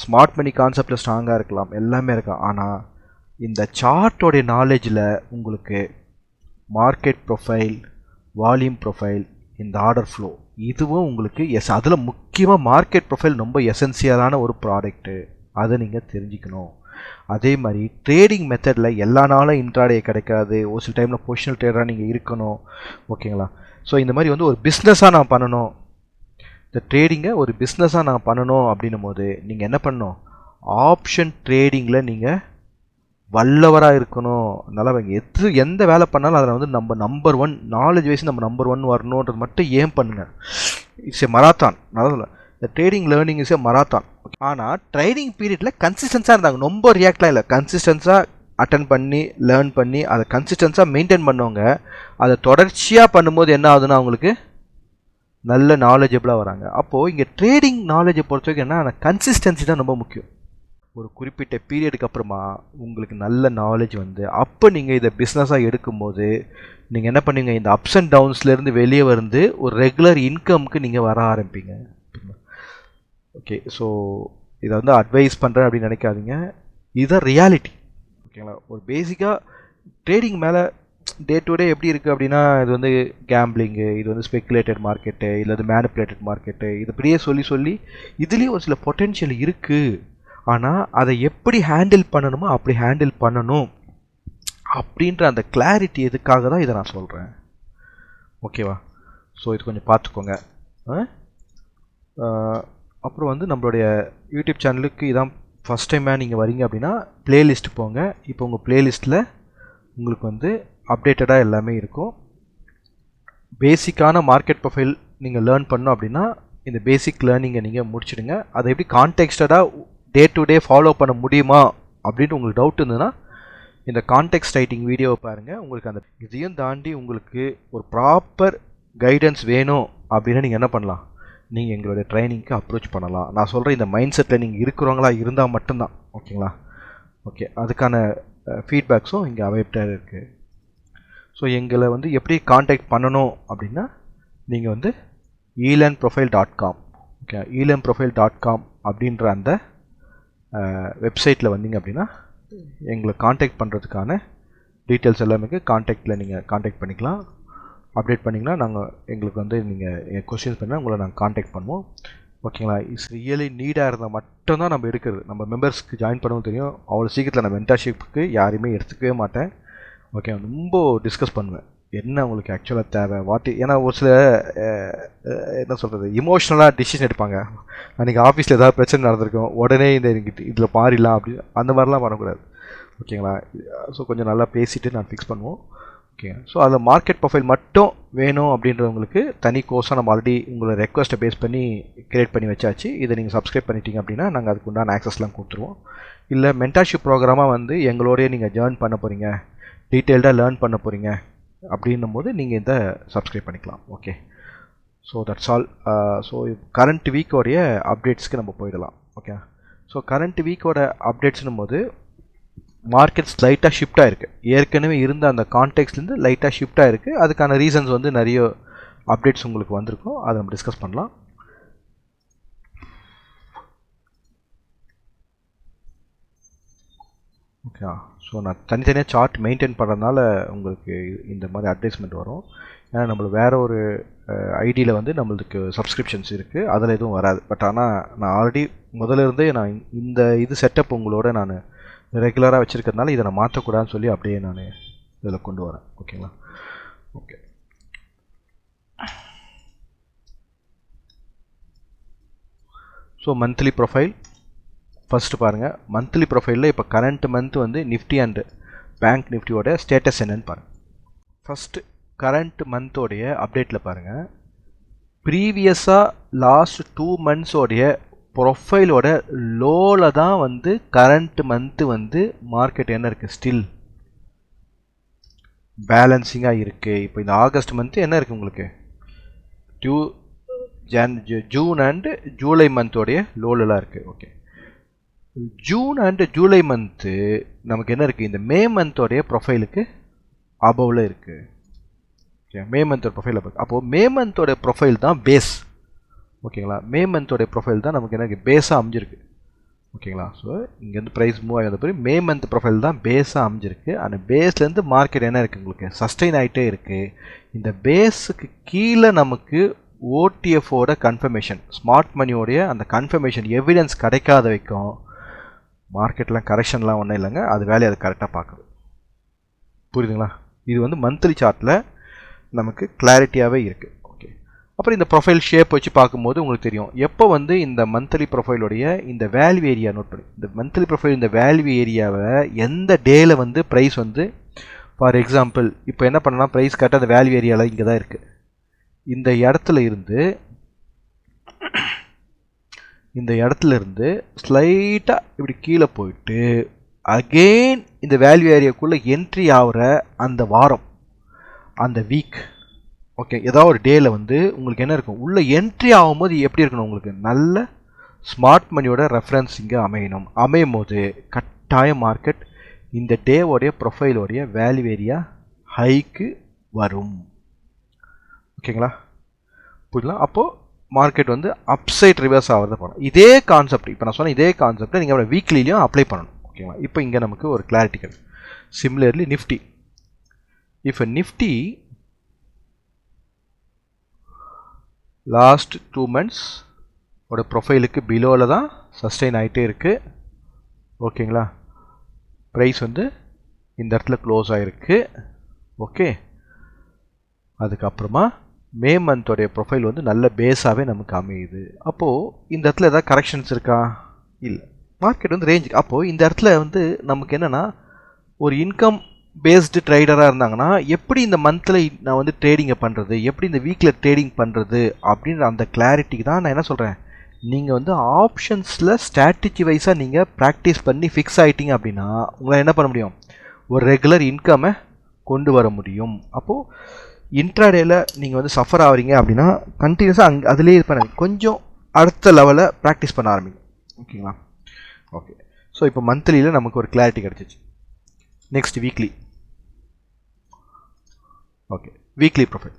Speaker 1: ஸ்மார்ட் மணி கான்செப்டில் ஸ்ட்ராங்காக இருக்கலாம், எல்லாமே இருக்கலாம். ஆனால் இந்த சார்ட்டோடைய நாலேஜில் உங்களுக்கு மார்க்கெட் ப்ரொஃபைல், வால்யூம் ப்ரொஃபைல், இந்த ஆர்டர் ஃப்ளோ, இதுவும் உங்களுக்கு அதில் முக்கியமாக மார்க்கெட் ப்ரொஃபைல் ரொம்ப எசென்சியலான ஒரு ப்ராடக்ட்டு, அதை நீங்கள் தெரிஞ்சுக்கணும். அதே மாதிரி ட்ரேடிங் மெத்தடில் எல்லா நாளும் இன்ட்ராடே கிடைக்காது, ஒரு சில டைமில் பொசிஷனல் ட்ரேடராக நீங்கள் இருக்கணும், ஓகேங்களா. ஸோ இந்த மாதிரி வந்து ஒரு பிஸ்னஸாக நான் பண்ணணும், இந்த ட்ரேடிங்கை ஒரு பிஸ்னஸாக நான் பண்ணணும் அப்படின்னும் போது நீங்கள் என்ன பண்ணணும், ஆப்ஷன் ட்ரேடிங்கில் நீங்கள் வல்லவராக இருக்கணும். அதனால் எந்த வேலை பண்ணாலும் அதில் வந்து நம்ம நம்பர் 1 நாலேஜ் வைஸ் நம்ம நம்பர் 1 வரணுன்றது மட்டும் ஏன் பண்ணுங்கள். It's a marathon. அதாவது இந்த trading learning is a marathon. ஆனால் ட்ரைனிங் பீரியடில் கன்சிஸ்டன்ஸாக இருந்தாங்க, ரொம்ப ரியாக்ட்லாம் இல்லை. கன்சிஸ்டன்ஸாக அட்டன் பண்ணி லேர்ன் பண்ணி அதை கன்சிஸ்டன்ஸாக மெயின்டைன் பண்ணுவாங்க. அதை தொடர்ச்சியாக பண்ணும்போது என்ன ஆகுதுன்னா அவங்களுக்கு நல்ல நாலேஜபிளாக வராங்க. அப்போது இங்கே ட்ரேடிங் நாலேஜை பொறுத்த வரைக்கும் என்ன, கன்சிஸ்டன்சி தான் ரொம்ப முக்கியம். ஒரு குறிப்பிட்ட பீரியடுக்கு அப்புறமா உங்களுக்கு நல்ல நாலேஜ் வந்து அப்போ நீங்கள் இதை பிஸ்னஸாக எடுக்கும்போது நீங்கள் என்ன பண்ணுவீங்க, இந்த அப்ஸ் அண்ட் டவுன்ஸ்லேருந்து வெளியே வந்து ஒரு ரெகுலர் இன்கம்க்கு நீங்கள் வர ஆரம்பிப்பீங்க. ஓகே, ஸோ இதை வந்து அட்வைஸ் பண்ணுறேன் அப்படின்னு நினைக்காதீங்க, இதுதான் ரியாலிட்டி, ஓகேங்களா. ஒரு பேசிக்காக ட்ரேடிங் மேலே டே டு டே எப்படி இருக்குது அப்படின்னா, இது வந்து கேம்பிளிங்கு, இது வந்து ஸ்பெக்குலேட்டட் மார்க்கெட்டு, இல்லை அது மேனிப்புலேட்டட் மார்க்கெட்டு, இது இப்படியே சொல்லி இதுலேயும் ஒரு சில பொட்டென்ஷியல் இருக்குது. ஆனால் அதை எப்படி ஹேண்டில் பண்ணணுமோ அப்படி ஹேண்டில் பண்ணணும் அப்படின்ற அந்த கிளாரிட்டி எதுக்காக தான் இதை நான் சொல்கிறேன், ஓகேவா. ஸோ இது கொஞ்சம் பார்த்துக்கோங்க. அப்புறம் வந்து நம்மளுடைய யூடியூப் சேனலுக்கு இதான் ஃபஸ்ட் டைமாக நீங்கள் வரீங்க அப்படின்னா பிளேலிஸ்ட் போங்க. இப்போ உங்கள் பிளேலிஸ்ட்டில் உங்களுக்கு வந்து அப்டேட்டடாக எல்லாமே இருக்கும். பேசிக்கான மார்க்கெட் ப்ரொஃபைல் நீங்கள் லேர்ன் பண்ணோம் அப்படின்னா இந்த பேசிக் லேர்னிங்கை நீங்கள் முடிச்சிடுங்க. அதை எப்படி கான்டெக்ஸ்டடாக டே டு டே ஃபாலோ பண்ண முடியுமா அப்படின்ட்டு உங்களுக்கு டவுட் இருந்ததுன்னா இந்த கான்டெக்ஸ்ட் ரைட்டிங் வீடியோவை பாருங்கள். உங்களுக்கு அந்த இதையும் தாண்டி உங்களுக்கு ஒரு ப்ராப்பர் கைடன்ஸ் வேணும் அப்படின்னா நீங்கள் என்ன பண்ணலாம், நீங்கள் எங்களுடைய ட்ரைனிங்க்கு அப்ரோச் பண்ணலாம். நான் சொல்கிறேன், இந்த மைண்ட் செட்டில் நீங்கள் இருக்கிறவங்களா இருந்தால் மட்டும்தான். ஓகேங்களா? ஓகே, அதுக்கான ஃபீட்பேக்ஸும் இங்கே அவைலபிளாக இருக்குது. ஸோ எங்களை வந்து எப்படி காண்டாக்ட் பண்ணணும் அப்படின்னா நீங்கள் வந்து elearnprofile.com, ஓகே, elearnprofile.com அப்படின்ற அந்த வெப்சைட்டில் வந்தீங்க அப்படின்னா எங்களை காண்டாக்ட் பண்ணுறதுக்கான டீட்டெயில்ஸ் எல்லாமே காண்டாக்டில் நீங்கள் காண்டாக்ட் பண்ணிக்கலாம். அப்டேட் பண்ணிங்கன்னா நாங்கள் எங்களுக்கு வந்து நீங்கள் கொஸ்டின்ஸ் பண்ணால் உங்களை நாங்கள் காண்டாக்ட் பண்ணுவோம். ஓகேங்களா? இட்ஸ் ரியலி நீடாக இருந்தால் மட்டும்தான் நம்ம எடுக்கிறது. நம்ம மெம்பர்ஸ்க்கு ஜாயின் பண்ணவும் தெரியும். அவ்வளோ சீக்கிரத்தில் நான் மென்டர்ஷிப்புக்கு யாரையுமே எடுத்துக்கவே மாட்டேன். ஓகே, ரொம்ப டிஸ்கஸ் பண்ணுவேன் என்ன உங்களுக்கு ஆக்சுவலாக தேவை, ஏன்னா ஒரு சில என்ன சொல்கிறது, இமோஷ்னலாக டிசிஷன் எடுப்பாங்க. அன்றைக்கி ஆஃபீஸில் ஏதாவது பிரச்சனை நடந்திருக்கும், உடனே இதில் மாறிடலாம் அப்படி அந்த மாதிரிலாம் பண்ணக்கூடாது. ஓகேங்களா? ஸோ கொஞ்சம் நல்லா பேசிவிட்டு நான் ஃபிக்ஸ் பண்ணுவோம். ஓகே, ஸோ அதில் மார்க்கெட் ப்ரொஃபைல் மட்டும் வேணும் அப்படின்றவங்களுக்கு தனி கோர்ஸாக நம்ம ஆல்ரெடி உங்களை ரெக்வஸ்ட்டை பேஸ் பண்ணி க்ரியேட் பண்ணி வச்சாச்சு. இதை நீங்கள் சப்ஸ்கிரைப் பண்ணிட்டீங்க அப்படின்னா நாங்கள் அதுக்கு உண்டான ஆக்சஸ்லாம் கொடுத்துருவோம். இல்லை மென்டர்ஷிப் ப்ரோக்ராமாக வந்து எங்களோடய நீங்கள் ஜேர்ன் பண்ண போகிறீங்க, டீட்டெயில்டாக லேர்ன் பண்ண போகிறீங்க அப்படின்னும் போது நீங்கள் இந்த சப்ஸ்கிரைப் பண்ணிக்கலாம். Okay, so that's all. So current வீக்கோடைய அப்டேட்ஸ்க்கு நம்ம போயிடலாம். ஓகே, ஸோ கரண்ட் வீக்கோட அப்டேட்ஸ்னும் போது மார்க்கெட்ஸ் லைட்டாக ஷிஃப்ட் ஆகிருக்கு. ஏற்கனவே இருந்த அந்த கான்டெக்ட்லேருந்து லைட்டாக ஷிஃப்ட் ஆகிருக்கு. அதுக்கான ரீசன்ஸ் வந்து நிறைய அப்டேட்ஸ் உங்களுக்கு வந்திருக்கும், அதை நம்ம டிஸ்கஸ் பண்ணலாம். ஓகே, ஸோ நான் தனித்தனியாக சார்ட் மெயின்டைன் பண்ணுறதுனால உங்களுக்கு இந்த மாதிரி அட்வைஸ்மெண்ட் வரும். ஏன்னா நம்மளுக்கு வேறு ஒரு ஐடியில் வந்து நம்மளுக்கு சப்ஸ்கிரிப்ஷன்ஸ் இருக்குது, அதில் எதுவும் வராது. பட் ஆனால் நான் ஆல்ரெடி முதல்ல இருந்தே நான் இந்த இது செட்டப் உங்களோட நான் ரெகுலராக வச்சுருக்கிறதுனால இதை நான் மாற்றக்கூடாதுன்னு சொல்லி அப்படியே நான் இதில் கொண்டு வரேன். ஓகேங்களா? Okay, so monthly profile first பாருங்கள். மந்த்லி ப்ரொஃபைலில் இப்போ கரண்ட் மந்த் வந்து நிஃப்டி அண்ட் பேங்க் நிஃப்டியோட ஸ்டேட்டஸ் என்னன்னு பாருங்கள். ஃபஸ்ட்டு கரண்ட் மந்தோடைய அப்டேட்டில் பாருங்கள். ப்ரீவியஸாக லாஸ்ட் 2 மந்த்ஸோடைய ப்ரொஃபைலோட லோவில் தான் வந்து கரண்ட் மந்த்து வந்து மார்க்கெட் என்ன இருக்குது, ஸ்டில் பேலன்சிங்காக இருக்குது. இப்போ இந்த ஆகஸ்ட் மந்த்து என்ன இருக்குது உங்களுக்கு, ஜூன் அண்டு ஜூலை மந்தோடைய லோலெலாம் இருக்குது. Okay, June and July month நமக்கு என்ன இருக்குது, இந்த மே மந்தோடைய ப்ரொஃபைலுக்கு அபவில் இருக்குது. ஓகே, மே மந்தோட ப்ரொஃபைல் அபவ். அப்போது மே மந்தோட ப்ரொஃபைல் தான் பேஸ். ஓகேங்களா? மே மந்தோடைய ப்ரொஃபைல் தான் நமக்கு என்ன இருக்குது, பேஸாக அமைஞ்சிருக்கு. ஓகேங்களா? ஸோ இங்கேருந்து ப்ரைஸ் மூவ் ஆகிற பிறகு மே மந்த் ப்ரொஃபைல் தான் பேஸாக அமைஞ்சிருக்கு. அந்த பேஸ்லேருந்து மார்க்கெட் என்ன இருக்குது உங்களுக்கு, சஸ்டெயின் ஆகிட்டே இருக்குது. இந்த பேஸுக்கு கீழே நமக்கு ஓடிஎஃபோட கன்ஃபர்மேஷன், ஸ்மார்ட் மணியோடைய அந்த கன்ஃபர்மேஷன் எவிடன்ஸ் கிடைக்காத வைக்கும் மார்க்கெட்லாம் கரெக்ஷன்லாம் ஒன்றும் இல்லைங்க. அது வேலையை அது கரெக்டாக பார்க்குது. புரியுதுங்களா? இது வந்து மந்த்லி சார்ட்டில் நமக்கு கிளாரிட்டியாகவே இருக்குது. ஓகே, அப்புறம் இந்த ப்ரொஃபைல் ஷேப் வச்சு பார்க்கும்போது உங்களுக்கு தெரியும் எப்போ வந்து இந்த மந்த்லி ப்ரொஃபைலுடைய இந்த வேல்யூ ஏரியா நோட் பண்ணி, இந்த மந்த்லி ப்ரொஃபைல் இந்த வேல்யூ ஏரியாவை எந்த டேயில் வந்து ப்ரைஸ் வந்து, ஃபார் எக்ஸாம்பிள் இப்போ என்ன பண்ணனா ப்ரைஸ் கரெக்டாக அந்த வேல்யூ ஏரியாவில் இங்கே தான் இருக்குது. இந்த இடத்துல இருந்து ஸ்லைட்டாக இப்படி கீழே போயிட்டு அகெயின் இந்த வேல்யூ ஏரியாக்குள்ளே என்ட்ரி ஆகிற அந்த வாரம், அந்த வீக், ஓகே, ஏதாவது ஒரு டேயில் வந்து உங்களுக்கு என்ன இருக்கும், உள்ளே என்ட்ரி ஆகும்போது எப்படி இருக்கணும், உங்களுக்கு நல்ல ஸ்மார்ட் மணியோட ரெஃபரன்ஸ் இங்கே அமையும் போது கட்டாய மார்க்கெட் இந்த டேவோடைய ப்ரொஃபைலோடைய வேல்யூ ஏரியா ஹைக்கு வரும். ஓகேங்களா? புரியலாம்? அப்போது மார்க்கெட் வந்து அப்சைட் ரிவர்ஸ் ஆகிறத பண்ணணும். இதே கான்செப்ட் இப்போ நான் சொன்ன இதே கான்செப்டை நீங்கள் வீக்லிலையும் அப்ளை பண்ணணும். ஓகேங்களா? இப்போ இங்கே நமக்கு ஒரு கிளாரிட்டி கிடைக்கும். சிமிலர்லி நிஃப்டி, இப்போ நிஃப்டி லாஸ்ட் 2 மந்த்ஸ் ஓட ப்ரொஃபைலுக்கு பிலோவில் தான் சஸ்டெயின் ஆகிட்டே இருக்குது. ஓகேங்களா? ப்ரைஸ் வந்து இந்த இடத்துல க்ளோஸ் ஆகிருக்கு. ஓகே, அதுக்கப்புறமா மே மந்தோடைய ப்ரொஃபைல் வந்து நல்ல பேஸாகவே நமக்கு அமையுது. அப்போது இந்த இடத்துல ஏதாவது கரெக்ஷன்ஸ் இருக்கா? இல்லை. மார்க்கெட் வந்து ரேஞ்சுக்கு. அப்போது இந்த இடத்துல வந்து நமக்கு என்னென்னா ஒரு இன்கம் பேஸ்டு ட்ரேடராக இருந்தாங்கன்னா எப்படி இந்த மந்தில் நான் வந்து ட்ரேடிங்கை பண்ணுறது, எப்படி இந்த வீக்கில் ட்ரேடிங் பண்ணுறது அப்படின்ற அந்த கிளாரிட்டிக்கு தான் நான் என்ன சொல்கிறேன், நீங்கள் வந்து ஆப்ஷன்ஸில் ஸ்ட்ராட்டஜி வைஸாக நீங்கள் ப்ராக்டிஸ் பண்ணி ஃபிக்ஸ் ஆகிட்டீங்க அப்படின்னா உங்களால் என்ன பண்ண முடியும், ஒரு ரெகுலர் இன்கமை கொண்டு வர முடியும். அப்போது இன்ட்ராடேயில் நீங்கள் வந்து சஃபர் ஆகிறீங்க அப்படின்னா கண்டினியூஸாக அதுலேயே இது பண்ண கொஞ்சம் அடுத்த லெவலில் ப்ராக்டிஸ் பண்ண ஆரம்பிங்க. ஓகேங்களா? ஓகே. ஸோ இப்போ மந்த்லியில் நமக்கு ஒரு கிளாரிட்டி கிடச்சிச்சு. Next weekly. Okay, weekly profile.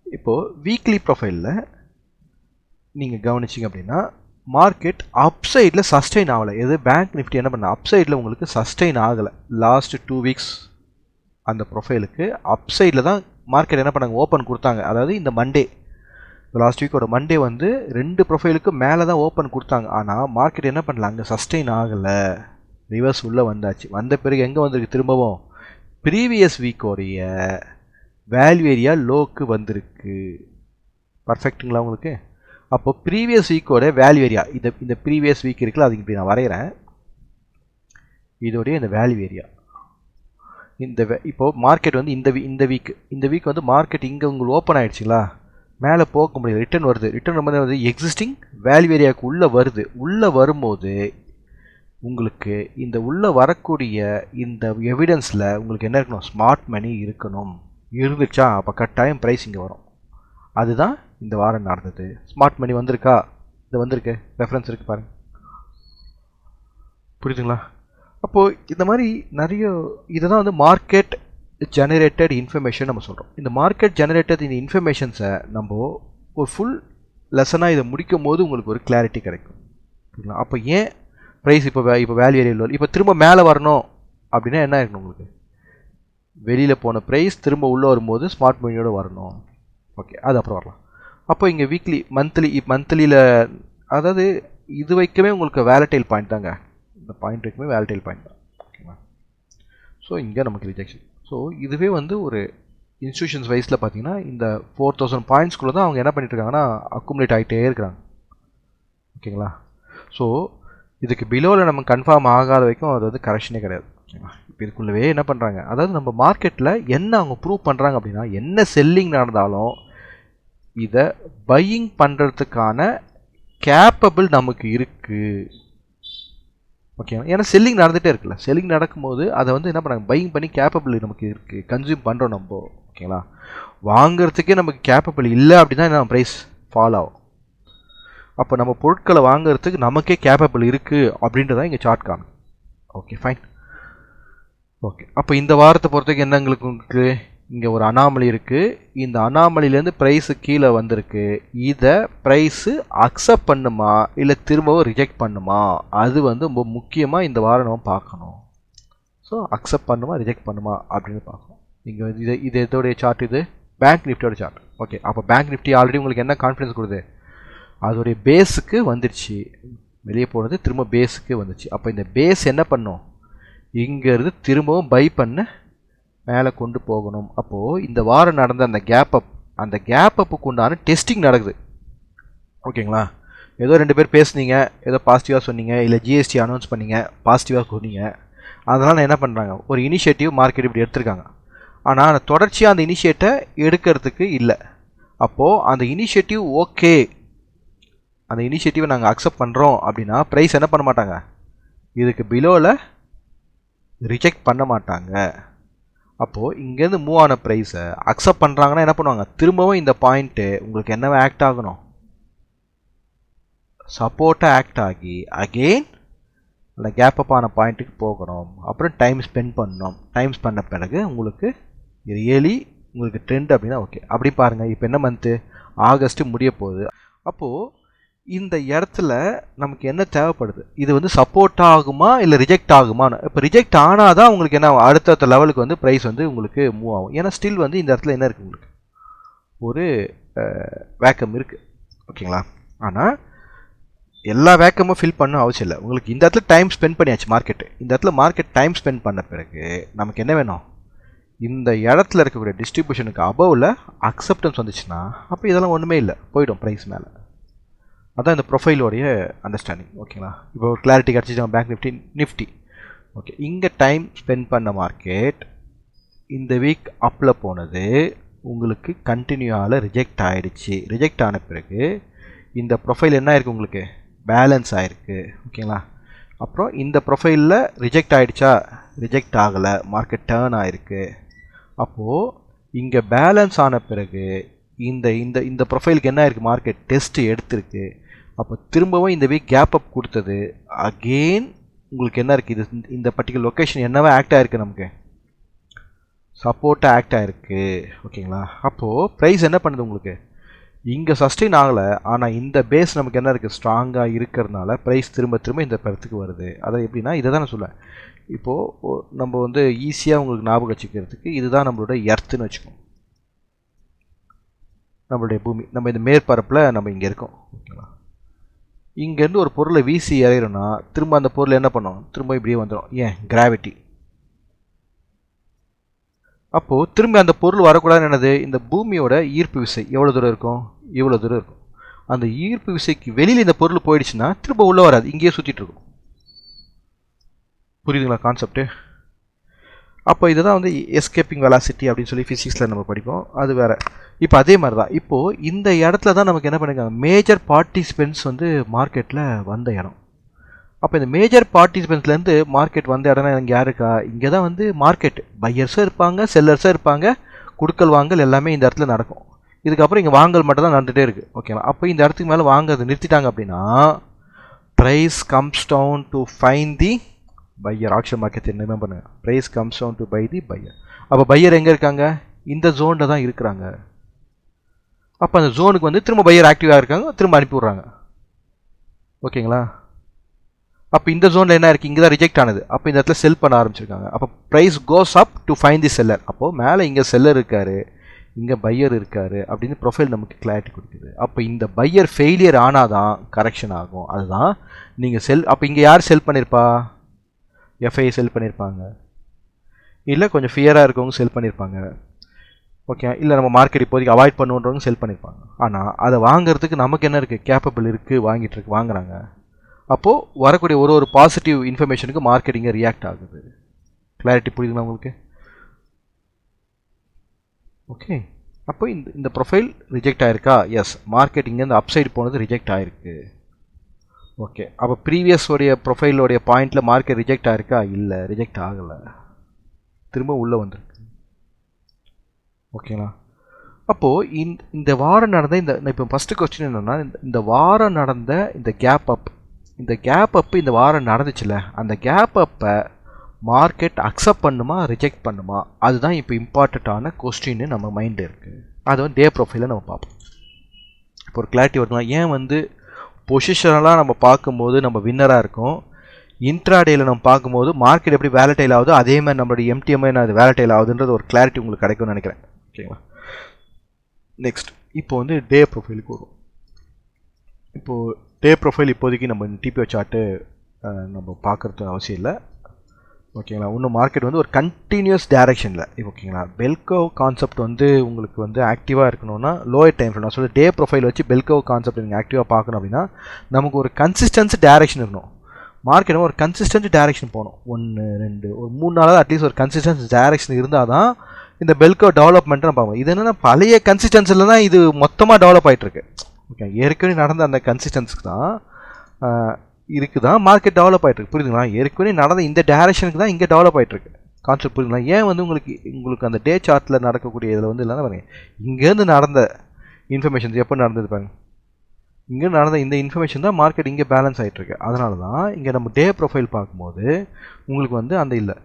Speaker 1: இப்போது வீக்லி ப்ரொஃபைலில் நீங்கள் கவனிச்சிங்க அப்படின்னா மார்க்கெட் அப் சைடில் சஸ்டெயின் ஆகலை. எது பேங்க் நிஃப்டி என்ன பண்ண அப் சைடில் உங்களுக்கு சஸ்டெயின் ஆகலை. லாஸ்ட் 2 வீக்ஸ் அந்த ப்ரொஃபைலுக்கு அப் சைடில் தான் மார்க்கெட் என்ன பண்ணாங்க, ஓப்பன் கொடுத்தாங்க. அதாவது இந்த மண்டே, லாஸ்ட் வீக்கோட மண்டே வந்து 2 ப்ரொஃபைலுக்கு மேலே தான் ஓப்பன் கொடுத்தாங்க. ஆனால் மார்க்கெட் என்ன பண்ணல, அங்கே சஸ்டெயின் ஆகலை, ரிவர்ஸ் உள்ளே வந்தாச்சு. வந்த பிறகு எங்கே வந்திருக்கு, திரும்பவும் ப்ரீவியஸ் வீக்கோடைய வேல்யூ ஏரியா லோக்கு வந்திருக்கு. பர்ஃபெக்ட்டுங்களா உங்களுக்கு? அப்போ ப்ரீவியஸ் வீக்கோட வேல்யூ ஏரியா, இந்த ப்ரீவியஸ் வீக் இருக்குல்ல, அதுக்கு இப்படி நான் வரைகிறேன். இதோடைய இந்த வேல்யூ ஏரியா இப்போது மார்க்கெட் வந்து இந்த வீக் வந்து மார்க்கெட் இங்கே உங்களுக்கு ஓப்பன் ஆகிடுச்சிங்களா, மேலே போக முடியாது, ரிட்டர்ன் வருது. ரிட்டர்ன் வந்து எக்ஸிஸ்டிங் வேல்யூ ஏரியாவுக்கு உள்ளே வருது. உள்ளே வரும்போது உங்களுக்கு இந்த உள்ளே வரக்கூடிய இந்த எவிடன்ஸில் உங்களுக்கு என்ன இருக்கணும், ஸ்மார்ட் மணி இருக்கணும். இருந்துச்சா அப்போ கட்டாயம் ப்ரைஸ் இங்கே வரும். அதுதான் இந்த வாரம் நடந்தது. ஸ்மார்ட் மணி வந்திருக்கா, இது வந்திருக்கு, ரெஃபரன்ஸ் இருக்குது பாருங்கள். புரியுதுங்களா? அப்போது இந்த மாதிரி நிறைய இதை தான் வந்து மார்க்கெட் ஜெனரேட்டட் இன்ஃபர்மேஷன் நம்ம சொல்கிறோம். இந்த மார்க்கெட் ஜெனரேட்டட் இந்த இன்ஃபர்மேஷன்ஸை நம்ம ஒரு ஃபுல் லெசனாக இதை முடிக்கும் போது உங்களுக்கு ஒரு கிளாரிட்டி கிடைக்கும். புரியுங்களா? அப்போ ஏன் ப்ரைஸ் இப்போ வேல்யூ ஏரியா இப்போ திரும்ப மேலே வரணும் அப்படின்னா என்ன இருக்கணும், உங்களுக்கு வெளியில் போன ப்ரைஸ் திரும்ப உள்ளே வரும்போது ஸ்மார்ட் மணியோடு வரணும். ஓகே, அது அப்புறம் வரலாம். அப்போ இங்கே வீக்லி மந்த்லியில் அதாவது இது வைக்கவே உங்களுக்கு வேலட்டைல் பாயிண்ட் தாங்க. இந்த பாயிண்ட் வைக்கவே வேலட்டைல் பாயிண்ட் தான். ஓகேங்களா? ஸோ இங்கே நமக்கு ரிஜெக்ஷன். ஸோ இதுவே வந்து ஒரு இன்ஸ்டியூஷன்ஸ் வைஸில் பார்த்தீங்கன்னா இந்த 4000 பாயிண்ட்ஸ்குள்ளே தான் அவங்க என்ன பண்ணிட்டு இருக்காங்கன்னா அக்குமுலேட் ஆகிட்டே இருக்கிறாங்க. ஓகேங்களா? ஸோ இதுக்கு பிலோவில் நம்ம கன்ஃபார்ம் ஆகாத வரைக்கும் அது வந்து கரெக்ஷனே கிடையாது. ஓகேங்களா? இப்போ இதுக்குள்ளவே என்ன பண்ணுறாங்க, அதாவது நம்ம மார்க்கெட்டில் என்ன அவங்க ப்ரூவ் பண்ணுறாங்க அப்படின்னா என்ன செல்லிங் நடந்தாலும் இதை பையிங் பண்ணுறதுக்கான கேப்பபிள் நமக்கு இருக்குது. ஓகே, ஏன்னா செல்லிங் நடந்துகிட்டே இருக்குல்ல, செல்லிங் நடக்கும்போது அதை வந்து என்ன பண்ணுறாங்க, பையிங் பண்ணி கேப்பபிள் நமக்கு இருக்குது, கன்சியூம் பண்ணுறோம் நம்ம. ஓகேங்களா? வாங்கிறதுக்கே நமக்கு கேப்பபிள் இல்லை அப்படின்னா என்ன ப்ரைஸ் ஃபால் ஆகும். அப்போ நம்ம பொருட்களை வாங்குறதுக்கு நமக்கே கேப்பபிள் இருக்குது அப்படின்றதான் இங்கே சார்ட் காணும். Okay, fine. ஓகே, அப்போ இந்த வாரத்தை பொறுத்தவரைக்கும் என்ன உங்களுக்கு இங்கே ஒரு அனாமலி இருக்குது. இந்த அனாமலிலேருந்து ப்ரைஸு கீழே வந்திருக்கு. இதை ப்ரைஸு அக்செப்ட் பண்ணுமா இல்லை திரும்பவும் ரிஜெக்ட் பண்ணுமா, அது வந்து ரொம்ப முக்கியமாக இந்த வாரம் நம்ம பார்க்கணும். ஸோ அக்செப்ட் பண்ணுமா ரிஜெக்ட் பண்ணுமா அப்படின்னு பார்க்கணும். இங்கே இது எதோடைய சார்ட், இது பேங்க் நிஃப்டியோட சார்ட். ஓகே, அப்போ பேங்க் நிஃப்டி ஆல்ரெடி உங்களுக்கு என்ன கான்ஃபிடன்ஸ் கொடுக்குது, அதோடைய பேஸுக்கு வந்துடுச்சு, வெளியே போனது திரும்ப பேஸுக்கு வந்துச்சு. அப்போ இந்த பேஸ் என்ன பண்ணும், இங்கேருந்து திரும்பவும் பை பண்ண மேலே கொண்டு போகணும். அப்போது இந்த வாரம் நடந்த அந்த கேப் அப்புக்கு உண்டான டெஸ்டிங் நடக்குது. ஓகேங்களா? ஏதோ 2 பேர் பேசுனீங்க, ஏதோ பாசிட்டிவாக சொன்னீங்க, இல்லை ஜிஎஸ்டி அனௌன்ஸ் பண்ணீங்க, பாசிட்டிவாக சொன்னீங்க, அதனால் என்ன பண்ணுறாங்க, ஒரு இனிஷியேட்டிவ் மார்க்கெட் இப்படி எடுத்திருக்காங்க. ஆனால் அந்த தொடர்ச்சியாக அந்த இனிஷியேட்டை எடுக்கிறதுக்கு இல்லை. அப்போது அந்த இனிஷியேட்டிவ் ஓகே, அந்த இனிஷியேட்டிவை நாங்கள் அக்செப்ட் பண்ணுறோம் அப்படின்னா ப்ரைஸ் என்ன பண்ண மாட்டாங்க, இதுக்கு பிலோவில் ரிஜெக்ட் பண்ண மாட்டாங்க. அப்போது இங்கேருந்து மூவ் ஆன ப்ரைஸை அக்செப்ட் பண்ணுறாங்கன்னா என்ன பண்ணுவாங்க, திரும்பவும் இந்த பாயிண்ட்டு உங்களுக்கு என்னவா ஆக்ட் ஆகணும், சப்போர்ட்டாக ஆக்ட் ஆகி அகெயின் அந்த கேப் அப் ஆன பாயிண்ட்டுக்கு போகணும். அப்புறம் டைம் ஸ்பெண்ட் பண்ணணும். டைம் பண்ண பிறகு உங்களுக்கு ரியலி உங்களுக்கு ட்ரெண்ட் அப்படின்னா ஓகே. அப்படி பாருங்கள், இப்போ என்ன மந்த்து, ஆகஸ்ட்டு முடிய போகுது. அப்போது இந்த இடத்துல நமக்கு என்ன தேவைப்படுது, இது வந்து சப்போர்ட் ஆகுமா இல்லை ரிஜெக்ட் ஆகுமான்னு. இப்போ ரிஜெக்ட் ஆனால் தான் உங்களுக்கு என்ன அடுத்த லெவலுக்கு வந்து ப்ரைஸ் வந்து உங்களுக்கு மூவ் ஆகும். ஏன்னா ஸ்டில் வந்து இந்த இடத்துல என்ன இருக்குது, உங்களுக்கு ஒரு வேக்கம் இருக்குது. ஓகேங்களா? ஆனால் எல்லா வேக்கமும் ஃபில் பண்ண அவசியம் இல்லை. உங்களுக்கு இந்த இடத்துல டைம் ஸ்பெண்ட் பண்ணியாச்சு மார்க்கெட்டு. இந்த இடத்துல மார்க்கெட் டைம் ஸ்பெண்ட் பண்ண பிறகு நமக்கு என்ன வேணும், இந்த இடத்துல இருக்கக்கூடிய டிஸ்ட்ரிபியூஷனுக்கு அபவில் அக்செப்டன்ஸ் வந்துச்சுன்னா அப்போ இதெல்லாம் ஒன்றுமே இல்லை, போயிடும் ப்ரைஸ் மேலே. அதான் இந்த ப்ரொஃபைலோடைய அண்டர்ஸ்டாண்டிங். ஓகேங்களா? இப்போ ஒரு கிளாரிட்டி கிடச்சிச்சு பேங்க் நிஃப்டி. ஓகே, இங்கே டைம் ஸ்பெண்ட் பண்ண மார்க்கெட் இந்த வீக் அப்பில் போனது உங்களுக்கு கண்டினியூவால் ரிஜெக்ட் ஆகிடுச்சு. ரிஜெக்ட் ஆன பிறகு இந்த ப்ரொஃபைல் என்ன ஆயிருக்கு, உங்களுக்கு பேலன்ஸ் ஆகிருக்கு. ஓகேங்களா? அப்புறம் இந்த ப்ரொஃபைலில் ரிஜெக்ட் ஆகிடுச்சா? ரிஜெக்ட் ஆகலை, மார்க்கெட் டேர்ன் ஆகிருக்கு. அப்போது இங்கே பேலன்ஸ் ஆன பிறகு இந்த இந்த இந்த ப்ரொஃபைலுக்கு என்ன ஆயிருக்கு, மார்க்கெட் டெஸ்ட் எடுத்திருக்கு. அப்போ திரும்பவும் இந்த வீக் கேப் அப் கொடுத்தது. அகெயின் உங்களுக்கு என்ன இருக்குது, இது இந்த பர்டிகுலர் லொக்கேஷன் என்னவா ஆக்ட் ஆகிருக்கு, நமக்கு சப்போர்ட்டாக ஆக்ட் ஆகிருக்கு. ஓகேங்களா? அப்போது ப்ரைஸ் என்ன பண்ணுது, உங்களுக்கு இங்கே சஸ்டெயின் ஆகலை, ஆனால் இந்த பேஸ் நமக்கு என்ன இருக்குது, ஸ்ட்ராங்காக இருக்கிறதுனால ப்ரைஸ் திரும்ப திரும்ப இந்த இடத்துக்கு வருது. அதை எப்படின்னா இதை தான் நான் சொல்லுவேன். இப்போது நம்ம வந்து ஈஸியாக உங்களுக்கு ஞாபகம் வச்சுக்கிறதுக்கு இதுதான் நம்மளோட எர்த்துன்னு வச்சுக்கோங்க. நம்மளுடைய பூமி, நம்ம இந்த மேற்பரப்பில் நம்ம இங்கே இருக்கோம். ஓகேங்களா? இங்கேருந்து ஒரு பொருளை வீசி இறையிறோன்னா திரும்ப அந்த பொருள் என்ன பண்ணோம், திரும்ப இப்படியே வந்துடும். ஏன்? கிராவிட்டி. அப்போது திரும்ப அந்த பொருள் வரக்கூடாதுன்னு என்னது, இந்த பூமியோட ஈர்ப்பு விசை எவ்வளோ தூரம் இருக்கும், இவ்வளோ தூரம் இருக்கும். அந்த ஈர்ப்பு விசைக்கு வெளியில் இந்த பொருள் போயிடுச்சுன்னா திரும்ப உள்ளே வராது, இங்கேயே சுற்றிட்டு இருக்கும். புரியுதுங்களா கான்செப்ட்டு? அப்போ இதை தான் வந்து எஸ்கேப்பிங் வெலாசிட்டி அப்படின்னு சொல்லி ஃபிசிக்ஸில் நம்ம படிப்போம், அது வேறு. இப்போ அதே மாதிரி தான் இப்போது இந்த இடத்துல தான் நமக்கு என்ன பண்ணிருக்காங்க, மேஜர் பார்ட்டிசிபென்ட்ஸ் வந்து மார்க்கெட்டில் வந்த இடம். அப்போ இந்த மேஜர் பார்ட்டிசிபென்ட்ஸ்லேருந்து மார்க்கெட் வந்த இடம்னா இங்கே யார் இருக்கா, இங்கே தான் வந்து மார்க்கெட் பையர்ஸும் இருப்பாங்க, செல்லர்ஸும் இருப்பாங்க, குடுக்கல் வாங்கல் எல்லாமே இந்த இடத்துல நடக்கும். இதுக்கப்புறம் இங்கே வாங்கல் மட்டும் தான் நடந்துகிட்டே இருக்குது. ஓகேவா? அப்போ இந்த இடத்துக்கு மேலே வாங்கிறது நிறுத்திட்டாங்க அப்படின்னா price comes down to find the buyer. Action market என்ன பண்ணுங்க, price comes down to buy the buyer. அப்போ பையர் எங்கே இருக்காங்க, இந்த ஜோனில் தான் இருக்கிறாங்க. அப்போ அந்த ஜோனுக்கு வந்து திரும்ப பையர் ஆக்டிவாக இருக்காங்க, திரும்ப அனுப்பி விட்றாங்க. ஓகேங்களா? அப்போ இந்த ஜோனில் என்ன இருக்குது, இங்கே தான் ரிஜெக்ட் ஆனது. அப்போ இந்த இடத்துல செல் பண்ண ஆரம்பிச்சிருக்காங்க. அப்போ price goes up to find the seller. அப்போது மேலே இங்கே செல்லர் இருக்கார், இங்கே பையர் இருக்கார் அப்படின்னு ப்ரொஃபைல் நமக்கு கிளாரிட்டி கொடுக்குது. அப்போ இந்த பையர் ஃபெயிலியர் ஆனால் தான் கரெக்ஷன் ஆகும். அதுதான் நீங்கள் செல். அப்போ இங்கே யார் செல் பண்ணியிருப்பா, எஃப்ஐ செல் பண்ணியிருப்பாங்க, இல்லை கொஞ்சம் ஃபியராக இருக்கவங்க செல் பண்ணியிருப்பாங்க. ஓகே, இல்லை நம்ம மார்க்கெட் இப்போதைக்கு அவாய்ட் பண்ணுன்றவங்க செல் பண்ணியிருப்பாங்க. ஆனால் அதை வாங்குறதுக்கு நமக்கு என்ன இருக்குது, கேப்பபிள் இருக்குது, வாங்கிட்டு இருக்கு, வாங்குறாங்க. அப்போது வரக்கூடிய ஒரு பாசிட்டிவ் இன்ஃபர்மேஷனுக்கு மார்க்கெட்டிங்க ரியாக்ட் ஆகுது. கிளாரிட்டி புரியுதுங்களா உங்களுக்கு? ஓகே, அப்போ இந்த ப்ரொஃபைல் ரிஜெக்ட் ஆகிருக்கா? எஸ், மார்க்கெட் இங்கேருந்து அப்சைடு போனது ரிஜெக்ட் ஆகிருக்கு. ஓகே, அப்போ ப்ரீவியஸ் உடைய ப்ரொஃபைலோடைய பாயிண்டில் மார்க்கெட் ரிஜெக்ட் ஆகிருக்கா? இல்லை, ரிஜெக்ட் ஆகலை, திரும்ப உள்ளே வந்திருக்கு. ஓகேங்களா? அப்போது இந்த வாரம் நடந்த இப்போ ஃபஸ்ட்டு கொஸ்டின் என்னென்னா, இந்த வாரம் நடந்த இந்த கேப் அப், இந்த வாரம் நடந்துச்சுல, அந்த கேப் அப்பை மார்க்கெட் அக்செப்ட் பண்ணுமா, ரிஜெக்ட் பண்ணுமா? அதுதான் இப்போ இம்பார்ட்டண்ட்டான கொஸ்டின்னு நம்ம மைண்டில் இருக்குது. அது வந்து டே ப்ரொஃபைலை நம்ம பார்ப்போம். இப்போ ஒரு கிளாரிட்டி வருதுங்களா? ஏன் வந்து பொசிஷனெல்லாம் நம்ம பார்க்கும்போது நம்ம வின்னராக இருக்கும், இன்ட்ராடேயில் நம்ம பார்க்கும்போது மார்க்கெட் எப்படி வேலட்டைல் ஆகுதோ அதே மாதிரி நம்மளுடைய எம்டிஎம்ஐ அது வேலட்டைல் ஆகுதுன்றது ஒரு கிளாரிட்டி உங்களுக்கு கிடைக்கும்னு நினைக்கிறேன். ஓகேங்களா? நெக்ஸ்ட் இப்போ வந்து டே ப்ரொஃபைலுக்கு வரும். இப்போது டே ப்ரொஃபைல் இப்போதைக்கு நம்ம டிபிஓ சார்ட்டு நம்ம பார்க்குறது அவசியம் இல்லை. ஓகேங்களா? இன்னும் மார்க்கெட் வந்து ஒரு கண்டினியூஸ் டைரக்ஷனில். ஓகேங்களா? பெல்கோ கான்செப்ட் வந்து உங்களுக்கு வந்து ஆக்டிவாக இருக்கணும்னா லோயர் டைம் ஃப்ரேம், நான் சொல்லி டே ப்ரொஃபைல் வச்சு பெல்கோ கான்செப்ட் நீங்கள் ஆக்டிவாக பார்க்கணும் அப்படின்னா நமக்கு ஒரு கன்சிஸ்டன்சி டைரக்ஷன் இருக்கணும். மார்க்கெட் ஒரு கன்சிஸ்டன்ட் டைரக்ஷன் போகணும். 1 2 ஒரு 3 நாளாவது அட்லீஸ்ட் ஒரு கன்சிஸ்டன்சி டைரக்ஷன் இருந்தால் தான் இந்த பெல்கோ டெவலப்மெண்ட்டு நம்ம பார்ப்போம். இது என்னென்னா பழைய கன்சிஸ்டன்சியில் தான் இது மொத்தமாக டெவலப் ஆகிட்டுருக்கு. ஓகே, ஏற்கனவே நடந்த அந்த கன்சிஸ்டன்ஸுக்கு தான் இருக்குதான் மார்க்கெட் டெவலப் ஆகிட்டுருக்கு. புரியுதுங்களா? ஏற்கனவே நடந்த இந்த டைரக்ஷனுக்கு தான் இங்கே டெவலப் ஆகிட்டுருக்கு. கான்செப்ட் புரியுதுங்களா? ஏன் வந்து உங்களுக்கு அந்த டே சார்ட்டில் நடக்கக்கூடிய இதில் வந்து இல்லைன்னா பாருங்க, இங்கேருந்து நடந்த இன்ஃபர்மேஷன்ஸ் எப்போ நடந்தது பாருங்க, இங்கே நடந்த இந்த இன்ஃபர்மேஷன் தான் மார்க்கெட் இங்கே பேலன்ஸ் ஆகிட்டுருக்கு. அதனால தான் இங்கே நம்ம டே ப்ரொஃபைல் பார்க்கும்போது உங்களுக்கு வந்து அந்த இல்லை,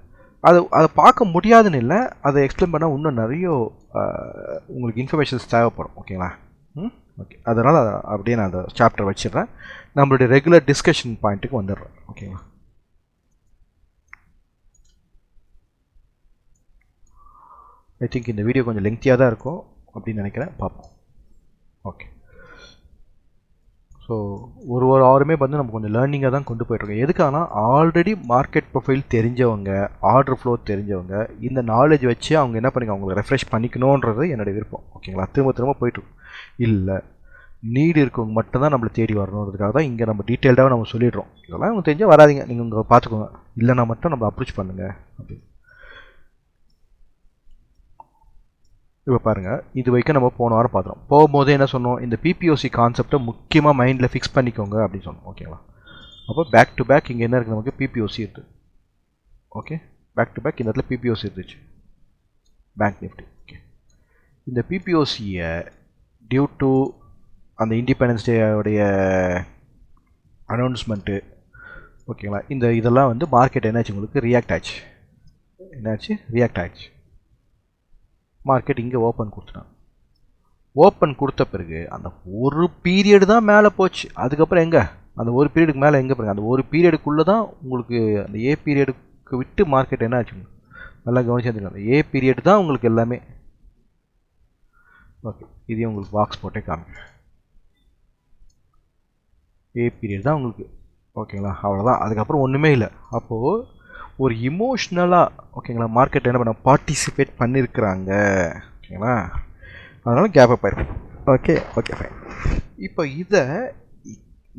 Speaker 1: அதை பார்க்க முடியாதுன்னு இல்லை, அதை எக்ஸ்பிளைன் பண்ணால் இன்னும் நிறைய உங்களுக்கு இன்ஃபர்மேஷன்ஸ் தேவைப்படும். ஓகேங்களா? ஓகே, அதனால் அப்படியே நான் அந்த சாப்டர் வச்சிடுறேன். நம்மளுடைய ரெகுலர் டிஸ்கஷன் பாயிண்ட்டுக்கு வந்துடுறேன். ஓகேங்களா? ஐ திங்க் இந்த வீடியோ கொஞ்சம் லெங்க்தியாக தான் இருக்கும் அப்படின்னு நினைக்கிறேன். பார்ப்போம். ஓகே, ஸோ ஒரு ஹவருமே வந்து நம்ம கொஞ்சம் லேர்னிங்காக தான் கொண்டு போயிட்டுருக்கோம். எதுக்காகனா ஆல்ரெடி மார்க்கெட் ப்ரொஃபைல் தெரிஞ்சவங்க, ஆர்டர் ஃப்ளோ தெரிஞ்சவங்க, இந்த நாலேஜ் வச்சு அவங்க என்ன பண்ணிக்க, அவங்களை ரெஃப்ரெஷ் பண்ணிக்கணுன்றது என்னுடைய விருப்பம். ஓகேங்களா? திரும்ப போயிட்டு இல்லை நீடு இருக்கவங்க மட்டும்தான் நம்மளை தேடி வரணுன்றதுக்காக தான் இங்கே நம்ம டீட்டெயில்டாக நம்ம சொல்லிடுறோம். இதெல்லாம் உங்களுக்கு தெரிஞ்சால் வராதிங்க, நீங்கள் உங்கள் பார்த்துக்கோங்க, இல்லைன்னா மட்டும் நம்ம அப்ரோச் பண்ணுங்கள் அப்படின்னு. இப்போ பாருங்கள், இது வரைக்கும் நம்ம போன வாரம் பார்த்துறோம். போகும்போதே என்ன சொன்னோம், இந்த பிபிஓசி கான்செப்டை முக்கியமாக மைண்டில் ஃபிக்ஸ் பண்ணிக்கோங்க அப்படின்னு சொன்னோம். ஓகேங்களா? அப்போ பேக் டு பேக் இங்கே என்ன இருக்குது, நமக்கு பிபிஓசி இருக்குது. ஓகே, பேக் டு பேக் இந்த இடத்துல பிபிஓசி இருந்துச்சு, பேங்க் நிஃப்டி. ஓகே, இந்த பிபிஓசியை டியூ டு அந்த இண்டிபெண்டன்ஸ் டேயோடைய அனௌன்ஸ்மெண்ட்டு, ஓகேங்களா, இதெல்லாம் வந்து மார்க்கெட் என்னாச்சு, உங்களுக்கு ரியாக்ட் ஆச்சு. என்னாச்சு, ரியாக்ட் ஆச்சு. மார்க்கெட் இங்கே ஓப்பன் கொடுத்துட்டான். ஓப்பன் கொடுத்த பிறகு அந்த ஒரு பீரியடு தான் மேலே போச்சு. அதுக்கப்புறம் எங்கே, அந்த ஒரு பீரியடுக்கு மேலே எங்கே பாருங்க, அந்த ஒரு பீரியடுக்குள்ளே தான் உங்களுக்கு அந்த ஏ பீரியடுக்கு விட்டு மார்க்கெட் என்ன ஆச்சு, நல்லா கவனிச்சுருந்துருக்காங்க. அந்த ஏ பீரியட் தான் உங்களுக்கு எல்லாமே. ஓகே, இதையும் உங்களுக்கு பாக்ஸ் போட்டே காமிங்க. ஏ பீரியட் தான் உங்களுக்கு. ஓகேங்களா, அவ்வளோதான், அதுக்கப்புறம் ஒன்றுமே இல்லை. அப்போது ஒரு இமோஷ்னலாக, ஓகேங்களா, மார்க்கெட் என்ன பண்ண பார்ட்டிசிபேட் பண்ணியிருக்கிறாங்க. ஓகேங்களா, அதனால் கேப் அப் ஆயிருக்கும். Okay okay fine. இப்போ இதை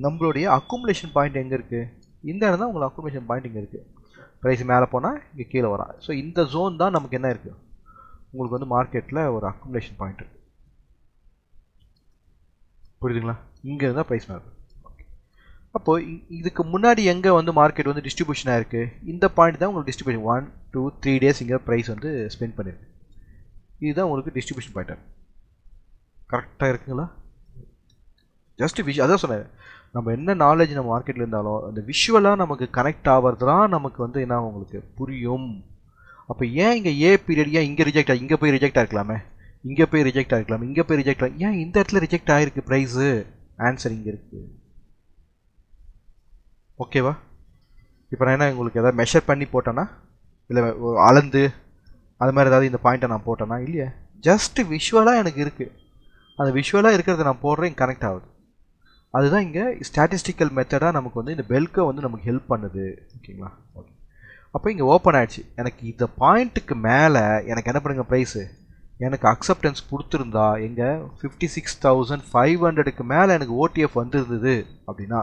Speaker 1: நம்மளுடைய அக்குமுலேஷன் பாயிண்ட் எங்கே இருக்குது, இந்த இடம் தான் உங்களுக்கு அக்குமுலேஷன் பாயிண்ட் இங்கே இருக்குது. ப்ரைஸ் மேலே போனால் இங்கே கீழே வரும். ஸோ இந்த ஜோன் தான் நமக்கு என்ன இருக்குது, உங்களுக்கு வந்து மார்க்கெட்டில் ஒரு அக்குமுலேஷன் பாயிண்ட் இருக்குது. புரியுதுங்களா? இங்கே இருந்தால் ப்ரைஸ் மேலே. ஓகே, அப்போது இதுக்கு முன்னாடி எங்கே வந்து மார்க்கெட் வந்து டிஸ்ட்ரிபியூஷனாக இருக்குது, இந்த பாயிண்ட் தான் உங்களுக்கு டிஸ்ட்ரிபியூஷன் 1 2 3 டேஸ் இங்கே ப்ரைஸ் வந்து ஸ்பெண்ட் பண்ணியிருக்கு. இதுதான் உங்களுக்கு டிஸ்ட்ரிபியூஷன் பாயிண்ட். கரெக்டாக இருக்குங்களா? ஜஸ்ட் அதான் சொன்னேன், நம்ம என்ன நாலேஜ் நம்ம மார்க்கெட்டில் இருந்தாலும் அந்த விஷுவலாக நமக்கு கனெக்ட் ஆகிறது தான் நமக்கு வந்து என்ன உங்களுக்கு புரியும். அப்போ ஏன் இங்கே ஏ பீரியட் ஏன் இங்கே ரிஜெக்ட் ஆகி, இங்கே போய் ரிஜெக்ட் ஆகிருக்கலாமே, இங்கே போய் ரிஜெக்ட் ஆகிருக்கலாமே, இங்கே போய் ரிஜெக்ட் ஆகி, ஏன் இந்த இடத்துல ரிஜெக்ட் ஆகிருக்கு ப்ரைஸு? ஆன்சர் இங்கே இருக்குது. ஓகேவா? இப்போ நான் என்ன உங்களுக்கு எதாவது மெஷர் பண்ணி போட்டேன்னா, இல்லை அளந்து அது மாதிரி ஏதாவது இந்த பாயிண்ட்டை நான் போட்டேன்னா இல்லையா, ஜஸ்ட் விஷுவலாக எனக்கு இருக்குது. அந்த விஷுவலாக இருக்கிறத நான் போடுறேன், கனெக்ட் ஆகுது. அதுதான் இங்கே ஸ்டாட்டிஸ்டிக்கல் மெத்தடாக நமக்கு வந்து இந்த பெல்கை வந்து நமக்கு ஹெல்ப் பண்ணுது. ஓகேங்களா? ஓகே, அப்போ இங்கே ஓப்பன் ஆகிடுச்சு. எனக்கு இந்த பாயிண்ட்டுக்கு மேலே எனக்கு என்ன பண்ணுங்க, ப்ரைஸு எனக்கு அக்செப்டன்ஸ் கொடுத்துருந்தா எங்கே 56,500க்கு மேலே எனக்கு ஓடிஎஃப் வந்துருந்தது அப்படின்னா,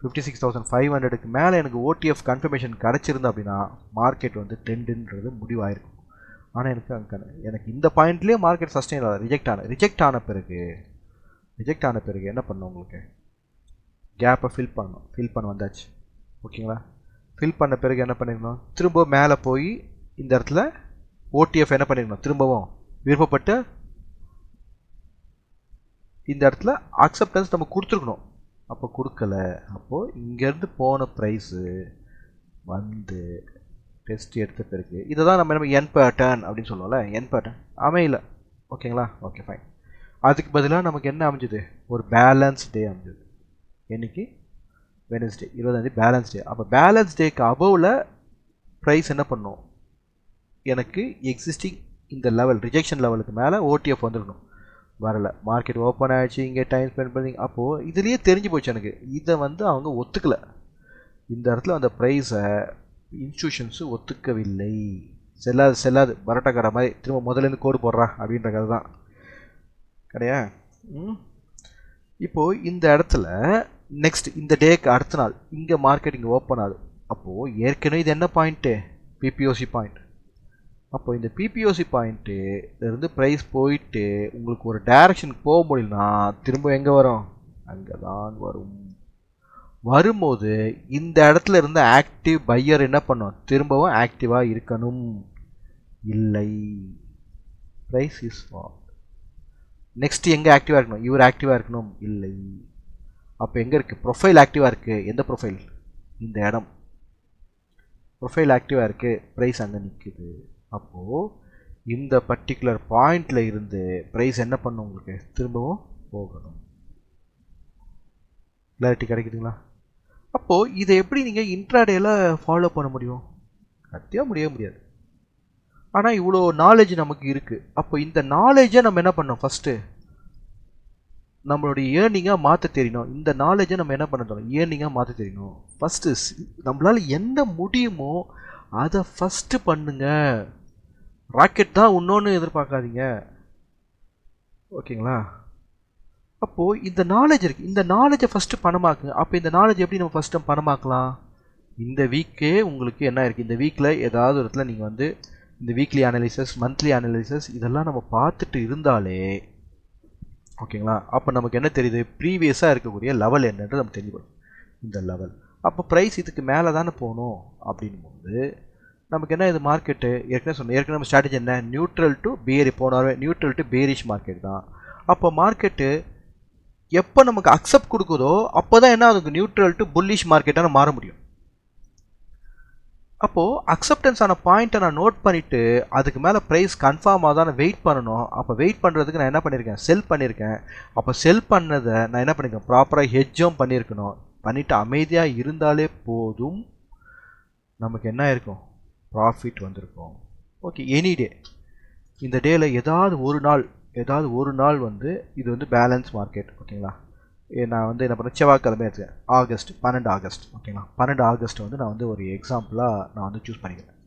Speaker 1: 56,500க்கு மேலே எனக்கு ஓடிஎஃப் கன்ஃபர்மேஷன் கிடச்சிருந்தா அப்படின்னா மார்க்கெட் வந்து ட்ரெண்டுன்றது முடிவாயிருக்கும். ஆனால் எனக்கு இந்த பாயிண்ட்லேயே மார்க்கெட் சஸ்டெயின் ஆகல, ரிஜெக்ட் ஆன பிறகு என்ன பண்ணணும், உங்களுக்கு கேப்பை ஃபில் பண்ண வந்தாச்சு. ஓகேங்களா? ஃபில் பண்ண பிறகு என்ன பண்ணிருக்கணும், திரும்ப மேலே போய் இந்த இடத்துல ஓடிஎஃப் என்ன பண்ணிருக்கணும், திரும்பவும் விருப்பப்பட்டு இந்த இடத்துல அக்செப்டன்ஸ் நம்ம கொடுத்துருக்கணும். அப்போ கொடுக்கல. அப்போது இங்கேருந்து போன ப்ரைஸு வந்து டெஸ்ட் எடுத்த பிறகு இதை தான் நம்ம என் பேட்டர்ன் அப்படின்னு சொல்லுவோம்ல, என் பேட்டர்ன் அமையல. ஓகேங்களா? Okay fine. அதுக்கு பதிலாக நமக்கு என்ன அமைஞ்சுது, ஒரு பேலன்ஸ் டே அமைஞ்சுது. என்னைக்கு, வெனஸ்டே 20 பேலன்ஸ் டே. அப்போ பேலன்ஸ் டேக்கு அபவில் ப்ரைஸ் என்ன பண்ணும், எனக்கு எக்ஸிஸ்டிங் இந்த லெவல் ரிஜெக்ஷன் லெவலுக்கு மேலே ஓடிஎஃப் வந்துடணும். வரலை, மார்க்கெட் ஓப்பன் ஆகிடுச்சு, இங்கே டைம் ஸ்பெண்ட் பண்ணி. அப்போது இதுலேயே தெரிஞ்சு போச்சு எனக்கு, இதை வந்து அவங்க ஒத்துக்கலை. இந்த இடத்துல அந்த ப்ரைஸை இன்ஸ்டியூஷன்ஸு ஒத்துக்கவில்லை. செல்லாது பரோட்டா கடை மாதிரி திரும்ப முதலேருந்து கோடு போடுறா அப்படின்ற கதை தான் கிடையா. இப்போது இந்த இடத்துல நெக்ஸ்ட் இந்த டேக்கு அடுத்த நாள் இங்கே மார்க்கெட் இங்கே ஓப்பன் ஆகுது. அப்போது ஏற்கனவே இது என்ன பாயிண்ட்டு, பிபிஓசி பாயிண்ட். அப்போது இந்த பிபிஓசி பாயிண்ட்டு இருந்து ப்ரைஸ் போயிட்டு உங்களுக்கு ஒரு டைரக்ஷனுக்கு போக முடியலனா திரும்ப எங்கே வரும், அங்கே தான் வரும். வரும்போது இந்த இடத்துல இருந்த ஆக்டிவ் பையர் என்ன பண்ணும், திரும்பவும் ஆக்டிவாக இருக்கணும். இல்லை, ப்ரைஸ் இஸ் ஃபால். நெக்ஸ்ட் எங்கே ஆக்டிவாக இருக்கணும், இவர் ஆக்டிவாக இருக்கணும். இல்லை, அப்போ எங்கே இருக்குது, ப்ரொஃபைல் ஆக்டிவாக இருக்குது. எந்த ப்ரொஃபைல், இந்த இடம் ப்ரொஃபைல் ஆக்டிவாக இருக்குது, ப்ரைஸ் அங்கே நிற்குது. அப்போது இந்த பர்டிகுலர் பாயிண்டில் இருந்து ப்ரைஸ் என்ன பண்ணும், உங்களுக்கு திரும்பவும் போகணும். கிளாரிட்டி கிடைக்குதுங்களா? அப்போது இதை எப்படி நீங்கள் இன்ட்ராடேயில் ஃபாலோ பண்ண முடியும், கட்டியாக முடியாது. ஆனால் இவ்வளோ நாலேஜ் நமக்கு இருக்குது. அப்போ இந்த நாலேஜை நம்ம என்ன பண்ணோம், ஃபஸ்ட்டு நம்மளுடைய ஏர்னிங்காக மாற்ற தெரியணும். இந்த நாலேஜை நம்ம என்ன பண்ண தரோம், ஏர்னிங்காக மாற்ற தெரியணும். ஃபஸ்ட்டு நம்மளால் என்ன முடியுமோ அதை ஃபஸ்ட்டு பண்ணுங்க. ராக்கெட் தான் இன்னொன்று எதிர்பார்க்காதீங்க. ஓகேங்களா? அப்போது இந்த நாலேஜ் இருக்குது, இந்த நாலேஜை ஃபஸ்ட்டு பணமாக்குங்க. அப்போ இந்த நாலேஜ் எப்படி நம்ம ஃபஸ்ட்டு பணமாக்கலாம்? இந்த வீக்கே உங்களுக்கு என்ன இருக்குது, இந்த வீக்கில் ஏதாவது ஒரு இடத்துல நீங்கள் வந்து இந்த வீக்லி அனாலிசிஸ், மந்த்லி அனாலிசிஸ் இதெல்லாம் நம்ம பார்த்துட்டு இருந்தாலே ஓகேங்களா, அப்போ நமக்கு என்ன தெரியுது, ப்ரீவியஸாக இருக்கக்கூடிய லெவல் என்னன்றது நமக்கு தெரியும். இந்த லெவல் அப்போ ப்ரைஸ் இதுக்கு மேலே தானே போகணும் அப்படின்போது நமக்கு என்ன, இது மார்க்கெட்டு ஏற்கனவே நம்ம ஸ்ட்ராட்டஜி என்ன, நியூட்ரல் டு பியரி போனாவே நியூட்ரல் டு பேரிஷ் மார்க்கெட் தான். அப்போ மார்க்கெட்டு எப்போ நமக்கு அக்செப்ட் கொடுக்குதோ அப்போ தான் என்ன அதுக்கு நியூட்ரல் டு புல்லிஷ் மார்க்கெட்டாக மாற முடியும். அப்போது அக்செப்டன்ஸ் ஆன பாயிண்ட்டை நான் நோட் பண்ணிவிட்டு அதுக்கு மேலே ப்ரைஸ் கன்ஃபார்ம் ஆக தான் வெயிட் பண்ணணும். அப்போ வெயிட் பண்ணுறதுக்கு நான் என்ன பண்ணியிருக்கேன், செல் பண்ணியிருக்கேன். அப்போ செல் பண்ணதை நான் என்ன பண்ணியிருக்கேன், ப்ராப்பராக ஹெட்ஜும் பண்ணியிருக்கணும். பண்ணிவிட்டு அமைதியாக இருந்தாலே போதும், நமக்கு என்ன இருக்கும், ப்ராஃபிட் வந்திருக்கும். ஓகே, எனி டே இந்த டேயில் ஏதாவது ஒரு நாள் வந்து இது வந்து பேலன்ஸ் மார்க்கெட். ஓகேங்களா, நான் வந்து என்ன பண்ணேன், செவ்வாய்க்கிழமை எடுத்துக்கேன், ஆகஸ்ட் 12 ஆகஸ்ட். ஓகேங்களா, 12 ஆகஸ்ட் வந்து நான் வந்து ஒரு எக்ஸாம்பிளாக நான் வந்து சூஸ் பண்ணிக்கிறேன்.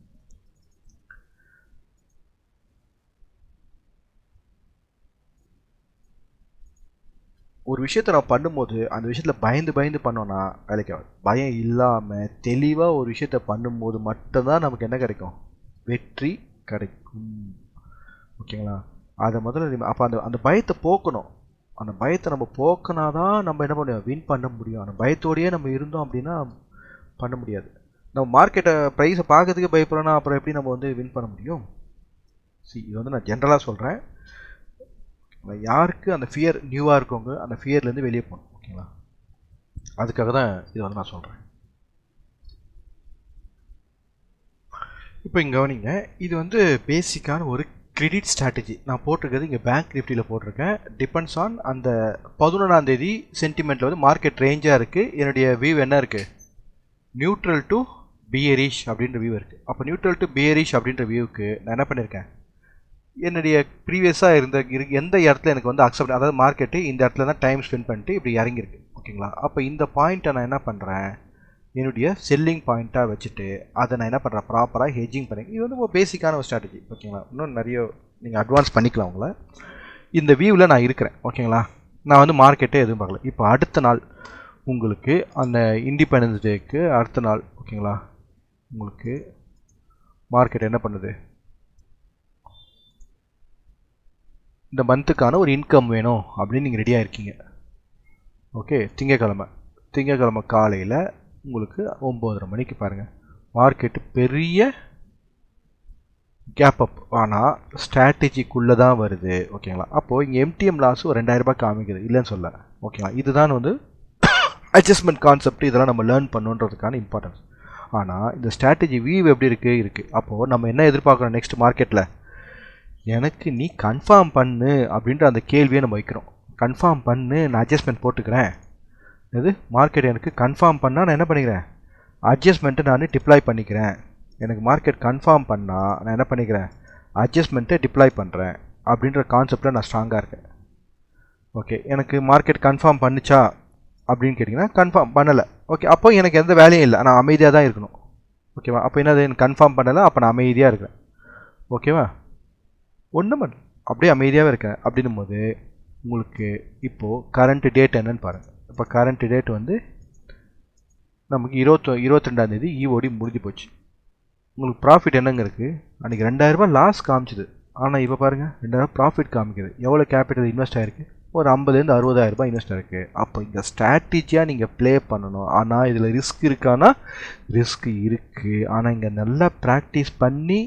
Speaker 1: ஒரு விஷயத்தை நான் பண்ணும்போது அந்த விஷயத்தில் பயந்து பண்ணோன்னா வேலைக்கு ஆகும். பயம் இல்லாமல் தெளிவாக ஒரு விஷயத்தை பண்ணும்போது மட்டும்தான் நமக்கு என்ன கிடைக்கும், வெற்றி கிடைக்கும். ஓகேங்களா, அதை முதல்ல அப்போ அந்த பயத்தை போக்கணும். அந்த பயத்தை நம்ம போக்கினா தான் நம்ம என்ன பண்ணுவோம், வின் பண்ண முடியும். அந்த பயத்தோடையே நம்ம இருந்தோம் அப்படின்னா பண்ண முடியாது. நம்ம மார்க்கெட்டை ப்ரைஸை பார்க்கறதுக்கு பயப்படுறோன்னா அப்புறம் எப்படி நம்ம வந்து வின் பண்ண முடியும்? இது வந்து நான் ஜென்ரலாக சொல்கிறேன். யாருக்கு அந்த ஃபியர் நியூவாக இருக்கவங்க அந்த ஃபியர்லேருந்து வெளியே போகணும். ஓகேங்களா, அதுக்காக தான் இதை வந்து நான் சொல்கிறேன். இப்போ இங்கே கவனிங்க, இது வந்து பேசிக்கான ஒரு கிரெடிட் ஸ்ட்ராட்டஜி நான் போட்டிருக்கிறது இங்கே பேங்க் நிஃப்டியில் போட்டிருக்கேன். டிபெண்ட்ஸ் ஆன் அந்த 11ஆம் தேதி சென்டிமெண்ட்டில் வந்து மார்க்கெட் ரேஞ்சாக இருக்குது. என்னுடைய வியூ என்ன இருக்குது, நியூட்ரல் டு பியரிஷ் அப்படின்ற வியூ இருக்குது. அப்போ நியூட்ரல் டு பியரிஷ் அப்படின்ற வியூவுக்கு நான் என்ன பண்ணியிருக்கேன், என்னுடைய ப்ரீவியஸாக எந்த இடத்துல எனக்கு வந்து அக்செப்ட், அதாவது மார்க்கெட்டு இந்த இடத்துல தான் டைம் ஸ்பெண்ட் பண்ணிட்டு இப்படி இறங்கியிருக்கு. ஓகேங்களா, அப்போ இந்த பாயிண்ட்டை நான் என்ன பண்ணுறேன், என்னுடைய செல்லிங் பாயிண்ட்டாக வச்சுட்டு அதை நான் என்ன பண்ணுறேன், ப்ராப்பராக ஹெட்ஜிங் பண்ணி. இது வந்து ஒரு பேசிக்கான ஒரு ஸ்ட்ராட்டஜி. ஓகேங்களா, இன்னும் நிறைய நீங்கள் அட்வான்ஸ் பண்ணிக்கலாம் உங்களை. இந்த வியூவில் நான் இருக்கிறேன். ஓகேங்களா, நான் வந்து மார்க்கெட்டே எதுவும் பார்க்கல. இப்போ அடுத்த நாள் உங்களுக்கு அந்த இண்டிபெண்டன்ஸ் டேக்கு அடுத்த நாள் ஓகேங்களா, உங்களுக்கு மார்க்கெட் என்ன பண்ணுது, இந்த மந்த்துக்கான ஒரு இன்கம் வேணும் அப்படின்னு நீங்கள் ரெடியாக இருக்கீங்க. ஓகே, திங்கக்கிழமை காலையில் உங்களுக்கு 9:30 மணிக்கு பாருங்கள் மார்க்கெட்டு பெரிய கேப் அப், ஆனால் ஸ்ட்ராட்டஜிக்குள்ளே தான் வருது. ஓகேங்களா, அப்போது இங்கே எம்டிஎம் லாஸ் ஒரு 2000 ரூபாய் காமிக்குது, இல்லைன்னு சொல்ல. ஓகேங்களா, இதுதான் வந்து அட்ஜஸ்ட்மெண்ட் கான்செப்ட், இதெல்லாம் நம்ம லேர்ன் பண்ணுன்றதுக்கான இம்பார்ட்டன்ஸ். ஆனால் இந்த ஸ்ட்ராட்டஜி வியூ எப்படி இருக்குது. அப்போது நம்ம என்ன எதிர்பார்க்குறோம் நெக்ஸ்ட் மார்க்கெட்டில், எனக்கு நீ கன்ஃபார்ம் பண்ணு அப்படின்ற அந்த கேள்வியை நம்ம வைக்கிறோம். கன்ஃபார்ம் பண்ணு, நான் அட்ஜஸ்ட்மெண்ட் போட்டுக்கிறேன். இது மார்க்கெட் எனக்கு கன்ஃபார்ம் பண்ணால் நான் என்ன பண்ணிக்கிறேன், அட்ஜஸ்ட்மெண்ட்டை நான் டிப்ளாய் பண்ணிக்கிறேன். எனக்கு மார்க்கெட் கன்ஃபார்ம் பண்ணால் நான் என்ன பண்ணிக்கிறேன், அட்ஜஸ்ட்மெண்ட்டை டிப்ளாய் பண்ணுறேன் அப்படின்ற கான்செப்டில் நான் ஸ்ட்ராங்காக இருக்கேன். ஓகே, எனக்கு மார்க்கெட் கன்ஃபார்ம் பண்ணிச்சா அப்படின்னு கேட்டிங்கன்னா கன்ஃபார்ம் பண்ணலை. ஓகே, அப்போ எனக்கு எந்த வேலையும் இல்லை, நான் அமைதியாக தான் இருக்கணும். ஓகேவா, அப்போ என்னது, எனக்கு கன்ஃபார்ம் பண்ணலை, அப்போ நான் அமைதியாக இருக்கிறேன். ஓகேவா, ஒன்றும் பண்ணல, அப்படியே அமைதியாகவே இருக்கேன். அப்படின்னும் போது உங்களுக்கு இப்போது கரண்ட் டேட் என்னன்னு பாருங்கள். இப்போ கரண்ட் டேட் வந்து நமக்கு 22ஆம் தேதி இஓடி முடிஞ்சு போச்சு. உங்களுக்கு ப்ராஃபிட் என்னங்க இருக்குது, அன்றைக்கி 2000 ரூபாய் லாஸ் காமிச்சிது, ஆனால் இப்போ பாருங்கள் 2000 ப்ராஃபிட் காமிக்குது. எவ்வளோ கேபிட்டல் இன்வெஸ்ட் ஆகிருக்கு, ஒரு 50,000 to 60,000 ரூபாய் இன்வெஸ்ட் ஆகிருக்கு. அப்போ இந்த ஸ்ட்ராட்டஜியாக நீங்கள் ப்ளே பண்ணணும். ஆனால் இதில் ரிஸ்க் இருக்கானா, ரிஸ்க் இருக்குது. ஆனால் இங்கே நல்லா ப்ராக்டிஸ் பண்ணி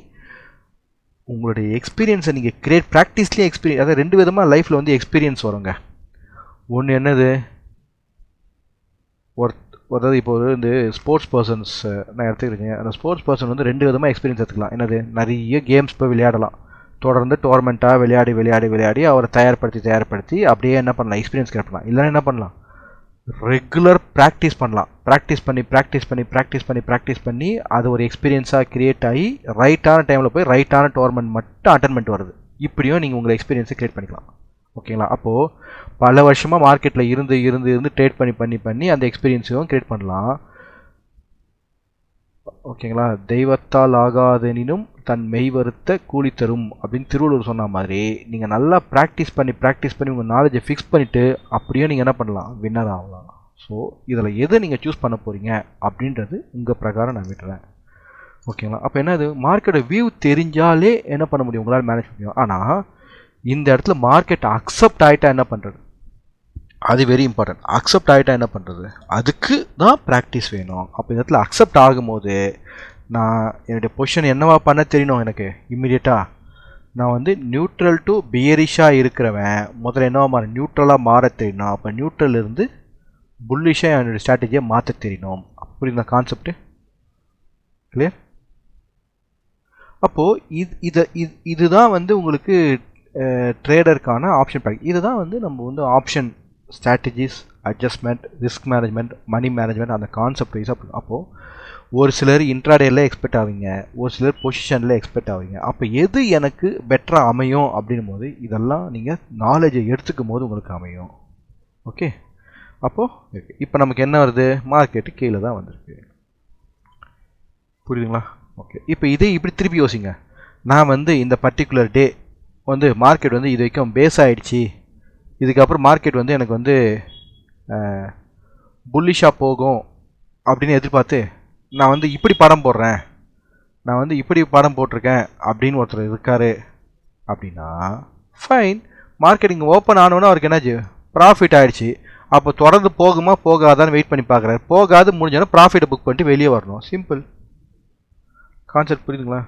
Speaker 1: உங்களுடைய எக்ஸ்பீரியன்ஸை நீங்கள் ப்ராக்டிஸ்லேயே எக்ஸ்பீரியன்ஸ், அதாவது 2 விதமாக லைஃப்பில் வந்து எக்ஸ்பீரியன்ஸ் வருங்க. ஒன்று என்னது, அதாவது இப்போ இந்த ஸ்போர்ட்ஸ் பர்சன்ஸ் நான் எடுத்துக்கிறேங்க, அந்த ஸ்போர்ட்ஸ் பர்சன் வந்து 2 விதமாக எக்ஸ்பீரியன்ஸ் எடுத்துக்கலாம். என்னது, நிறைய கேம்ஸ் போய் விளையாடலாம், தொடர்ந்து டோர்மெண்ட்டாக விளையாடி அவரை தயார்படுத்தி அப்படியே என்ன பண்ணலாம், எக்ஸ்பீரியன்ஸ் கிரியேட் பண்ணலாம். இல்லைன்னா என்ன பண்ணலாம், ரெகுலர் ப்ராக்டிஸ் பண்ணலாம். ப்ராக்டிஸ் பண்ணி அது ஒரு எக்ஸ்பீரியன்ஸாக கிரியேட் ஆகி ரைட்டான டைமில் போய் ரைட்டான டோர்மெண்ட் மட்டும் அட்டென்மெண்ட் வருது. இப்படியும் நீங்கள் உங்களை எக்ஸ்பீரியன்ஸை கிரியேட் பண்ணிக்கலாம். ஓகேங்களா, அப்போது பல வருஷமாக மார்க்கெட்டில் இருந்து ட்ரேட் பண்ணி அந்த எக்ஸ்பீரியன்ஸையும் கிரியேட் பண்ணலாம். ஓகேங்களா, தெய்வத்தால் ஆகாதெனினும் தன் மெய் வருத்த கூலி தரும் அப்படின்னு திருவள்ளுவர் சொன்ன மாதிரி நீங்கள் நல்லா ப்ராக்டிஸ் பண்ணி உங்கள் நாலேஜை ஃபிக்ஸ் பண்ணிவிட்டு அப்படியே நீங்கள் என்ன பண்ணலாம், வின்னர் ஆகலாம். ஸோ இதில் எதை நீங்கள் சூஸ் பண்ண போகிறீங்க அப்படின்றது உங்கள் பிரகாரம் நான் விட்டுறேன். ஓகேங்களா, அப்போ என்னது, மார்க்கெட்டோட வியூ தெரிஞ்சாலே என்ன பண்ண முடியும், உங்களால் மேனேஜ் பண்ண முடியும். ஆனால் இந்த இடத்துல மார்க்கெட் அக்செப்ட் ஆகிட்டா என்ன பண்ணுறது, அது வெரி இம்பார்ட்டன்ட். அக்செப்ட் ஆகிட்டா என்ன பண்ணுறது, அதுக்கு தான் ப்ராக்டிஸ் வேணும். அப்போ இந்த இடத்துல அக்செப்ட் ஆகும்போது நான் என்னுடைய பொசிஷன் என்னவா பண்ண தெரியணும். எனக்கு இம்மிடியட்டாக நான் வந்து நியூட்ரல் டு பியரிஷாக இருக்கிறவன் முதல்ல என்னவா மாற, நியூட்ரலாக மாற தெரியணும். அப்போ நியூட்ரல் இருந்து புல்லிஷாக என்னுடைய ஸ்ட்ராட்டஜியை மாற்ற தெரியணும். புரியுதுங்களா கான்செப்ட், கிளியர்? அப்போது இதுதான் வந்து உங்களுக்கு ட்ரேடருக்கான ஆப்ஷன் பேக். இதுதான் வந்து நம்ம வந்து option strategies, adjustment, risk management, money management, அந்த கான்செப்ட் வைஸாக. அப்போது ஒரு சிலர் இன்ட்ராடேல எக்ஸ்பெக்ட் ஆவீங்க, ஒரு சிலர் பொசிஷனில் எக்ஸ்பெக்ட் ஆவீங்க. அப்போ எது எனக்கு பெட்டராக அமையும் அப்படின்னும் போது இதெல்லாம் நீங்கள் நாலேஜை எடுத்துக்கும் போது உங்களுக்கு அமையும். ஓகே, அப்போது இப்போ நமக்கு என்ன வருது, மார்க்கெட்டு கீழே தான் வந்திருக்கு. புரியுதுங்களா? ஓகே, இப்போ இதே இப்படி திருப்பி யோசிங்க. நான் வந்து இந்த பர்டிகுலர் டே வந்து மார்க்கெட் வந்து இது வரைக்கும் பேஸ் ஆகிடுச்சி, இதுக்கப்புறம் மார்க்கெட் வந்து எனக்கு வந்து புல்லிஷாக போகும் அப்படின்னு எதிர்பார்த்து நான் வந்து இப்படி படம் போடுறேன், நான் வந்து இப்படி படம் போட்டிருக்கேன் அப்படின்னு ஒருத்தர் இருக்காரு அப்படின்னா ஃபைன். மார்க்கெட் இங்கே ஓப்பன் ஆனோன்னா அவருக்கு என்னாச்சு, ப்ராஃபிட் ஆகிடுச்சு. அப்போ தொடர்ந்து போகுமா போகாதான்னு வெயிட் பண்ணி பார்க்குறாரு. போகாது, முடிஞ்சோன்னா ப்ராஃபிட்டை புக் பண்ணிட்டு வெளியே வரணும். சிம்பிள் கான்செப்ட், புரியுதுங்களா?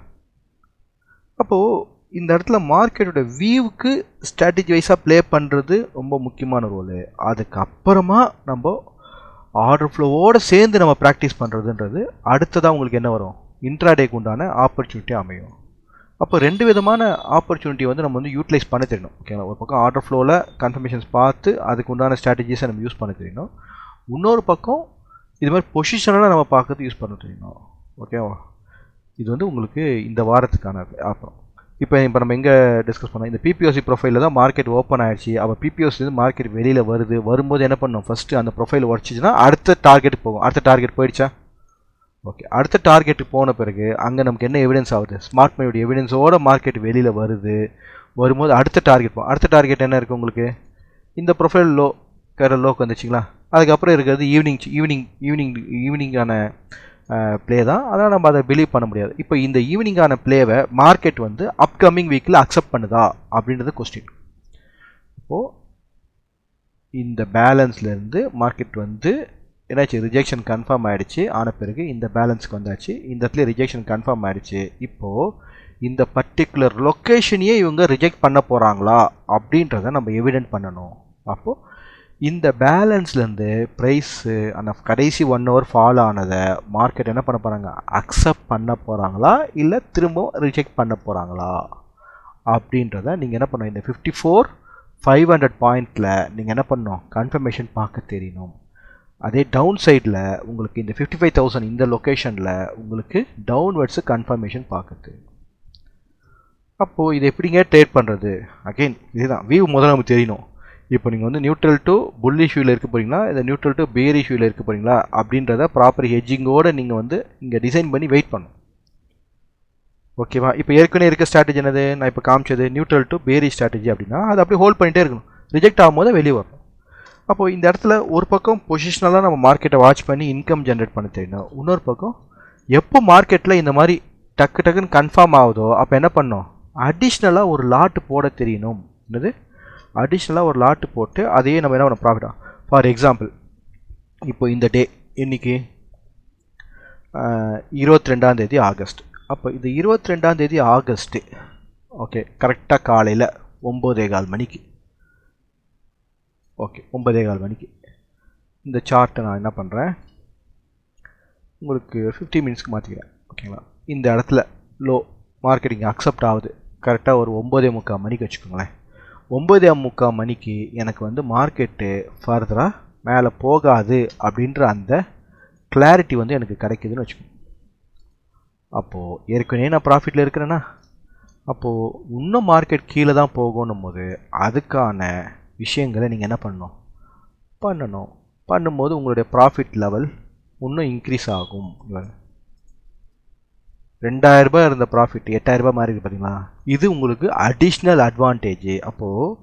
Speaker 1: அப்போது இந்த இடத்துல மார்க்கெட்டோட வியூவுக்கு ஸ்ட்ராட்டஜி வைஸாக ப்ளே பண்ணுறது ரொம்ப முக்கியமான ரோலு. அதுக்கப்புறமா நம்ம ஆர்டர் ஃப்ளோவோடு சேர்ந்து நம்ம ப்ராக்டிஸ் பண்ணுறதுன்றது அடுத்ததாக உங்களுக்கு என்ன வரும், இன்ட்ராடேக்கு உண்டான ஆப்பர்ச்சுனிட்டி அமையும். அப்போ ரெண்டு விதமான ஆப்பர்ச்சுனிட்டி வந்து நம்ம வந்து யூட்டிலைஸ் பண்ண தெரியணும். ஓகேங்களா, ஒரு பக்கம் ஆர்டர் ஃப்ளோவில் கன்ஃபர்மேஷன்ஸ் பார்த்து அதுக்கு உண்டான ஸ்ட்ராட்டஜிஸை நம்ம யூஸ் பண்ண தெரியணும். இன்னொரு பக்கம் இது மாதிரி பொசிஷனெலாம் நம்ம பார்க்கறது யூஸ் பண்ண தெரியணும். ஓகேவா, இது வந்து உங்களுக்கு இந்த வாரத்துக்கான அப்புறம் இப்போ நம்ம எங்கே டிஸ்கஸ் பண்ணோம், இந்த பிபிஓசி ப்ரொஃபைலில் தான் மார்க்கெட் ஓப்பன் ஆகிடுச்சு. அப்போ பிபிஓசி மார்க்கெட் வெளியில் வரும்போது என்ன பண்ணணும், ஃபஸ்ட்டு அந்த ப்ரொஃபைல் உடச்சிச்சுன்னா அடுத்த டார்கெட் போகும். அடுத்த டார்கெட் போயிடுச்சா, ஓகே, அடுத்த டார்கெட்டுக்கு போன பிறகு அங்கே நமக்கு என்ன எவிடன்ஸ் ஆகுது, ஸ்மார்ட் மணியோட எவிடன்ஸோட மார்க்கெட் வெளியில் வரும்போது அடுத்த டார்கெட் போகும். அடுத்த டார்கெட் என்ன இருக்குது உங்களுக்கு, இந்த ப்ரொஃபைல் லோக்கு வந்துச்சுங்களா. அதுக்கப்புறம் இருக்கிறது ஈவினிங்கான ப்ளே தான். அதனால் நம்ம அதை பிலீவ் பண்ண முடியாது. இப்போ இந்த ஈவினிங்கான ப்ளேவை மார்க்கெட் வந்து அப்கமிங் வீக்கில் அக்செப்ட் பண்ணுதா அப்படின்றது கொஸ்டின். இப்போது இந்த பேலன்ஸ்லேருந்து மார்க்கெட் வந்து என்னாச்சு, ரிஜெக்ஷன் கன்ஃபார்ம் ஆகிடுச்சு. ஆன பிறகு இந்த பேலன்ஸுக்கு வந்தாச்சு, இந்த இடத்துல ரிஜெக்ஷன் கன்ஃபார்ம் ஆகிடுச்சு. இப்போது இந்த பர்டிகுலர் லொக்கேஷனையே இவங்க ரிஜெக்ட் பண்ண போகிறாங்களா அப்படின்றத நம்ம எவிடென்ட் பண்ணணும். அப்போது இந்த பேலன்ஸ்லேருந்து ப்ரைஸு அந்த கடைசி 1 hour ஃபால் ஆனதை மார்க்கெட் என்ன பண்ண போகிறாங்க, அக்செப்ட் பண்ண போகிறாங்களா இல்லை திரும்ப ரிஜெக்ட் பண்ண போகிறாங்களா அப்படின்றத நீங்கள் என்ன பண்ணணும், இந்த 54,500 பாயிண்டில் நீங்கள் என்ன பண்ணணும், கன்ஃபர்மேஷன் பார்க்க தெரியணும். அதே டவுன் சைடில் உங்களுக்கு இந்த 55,000 இந்த லொக்கேஷனில் உங்களுக்கு டவுன்வர்ட்ஸு கன்ஃபர்மேஷன் பார்க்க தெரியும். அப்போது இது எப்படிங்க ட்ரேட் பண்ணுறது, அகெயின் இதுதான் வியூ முதல்ல நமக்கு தெரியணும். இப்போ நீங்கள் வந்து நியூட்ரல் டு புல்லிஷ் வியூவில் இருக்க போகிறீங்களா, இந்த நியூட்ரல் டு பேரிஷ் வியூவில் இருக்க போகிறீங்களா அப்படின்றத ப்ராப்பர் ஹெட்ஜிங்கோடு நீங்கள் வந்து இங்கே டிசைன் பண்ணி வெயிட் பண்ணணும். ஓகேவா, இப்போ ஏற்கனவே இருக்க ஸ்ட்ராட்டஜி என்னது, நான் இப்போ காமிச்சது நியூட்ரல் டு பேரிஷ் ஸ்ட்ராட்டஜி அப்படின்னா அது அப்படியே ஹோல்ட் பண்ணிகிட்டே இருக்கணும், ரிஜெக்ட் ஆகும்போது வெளியே வரணும். அப்போது இந்த இடத்துல ஒரு பக்கம் பொசிஷனலாக நம்ம மார்க்கெட்டை வாட்ச் பண்ணி இன்கம் ஜென்ரேட் பண்ண தெரியணும். இன்னொரு பக்கம் எப்போ மார்க்கெட்டில் இந்த மாதிரி டக்குன்னு கன்ஃபார்ம் ஆகுதோ அப்போ என்ன பண்ணணும், அடிஷ்னலாக ஒரு லாட்டு போட தெரியணும். என்னது, அடிஷ்னலாக ஒரு லாட்டு போட்டு அதையே நம்ம என்ன பண்ண ப்ராஃபிட்டா. ஃபார் எக்ஸாம்பிள் இப்போ இந்த டே இன்னைக்கு 22 ஆகஸ்ட். அப்போ இந்த 22 ஆகஸ்ட்டு ஓகே கரெக்டாக காலையில் 9:15 மணிக்கு, ஓகே 9:15 மணிக்கு இந்த சார்ட்டை நான் என்ன பண்ணுறேன், உங்களுக்கு 50 மினிட்ஸ்க்கு மாற்றிக்கிறேன். ஓகேங்களா, இந்த இடத்துல லோ மார்க்கெட்டிங் அக்செப்ட் ஆகுது கரெக்டாக ஒரு 9:45 மணிக்கு வச்சுக்கோங்களேன். 9:45 மணிக்கு எனக்கு வந்து மார்க்கெட்டு ஃபர்தராக மேலே போகாது அப்படின்ற அந்த கிளாரிட்டி வந்து எனக்கு கிடைக்குதுன்னு வச்சுக்கோங்க. அப்போது ஏற்கனவே நான் ப்ராஃபிட்டில் இருக்கிறேன்னா அப்போது இன்னும் மார்க்கெட் கீழே தான் போகணும் போது அதுக்கான விஷயங்களை நீங்கள் என்ன பண்ணணும் பண்ணும்போது உங்களுடைய ப்ராஃபிட் லெவல் இன்னும் இன்க்ரீஸ் ஆகும். 2000 ரூபாய் இருந்த ப்ராஃபிட் 8000 ரூபாய் மாறி இருக்கு பார்த்தீங்களா? இது உங்களுக்கு அடிஷ்னல் அட்வான்டேஜ். அப்போது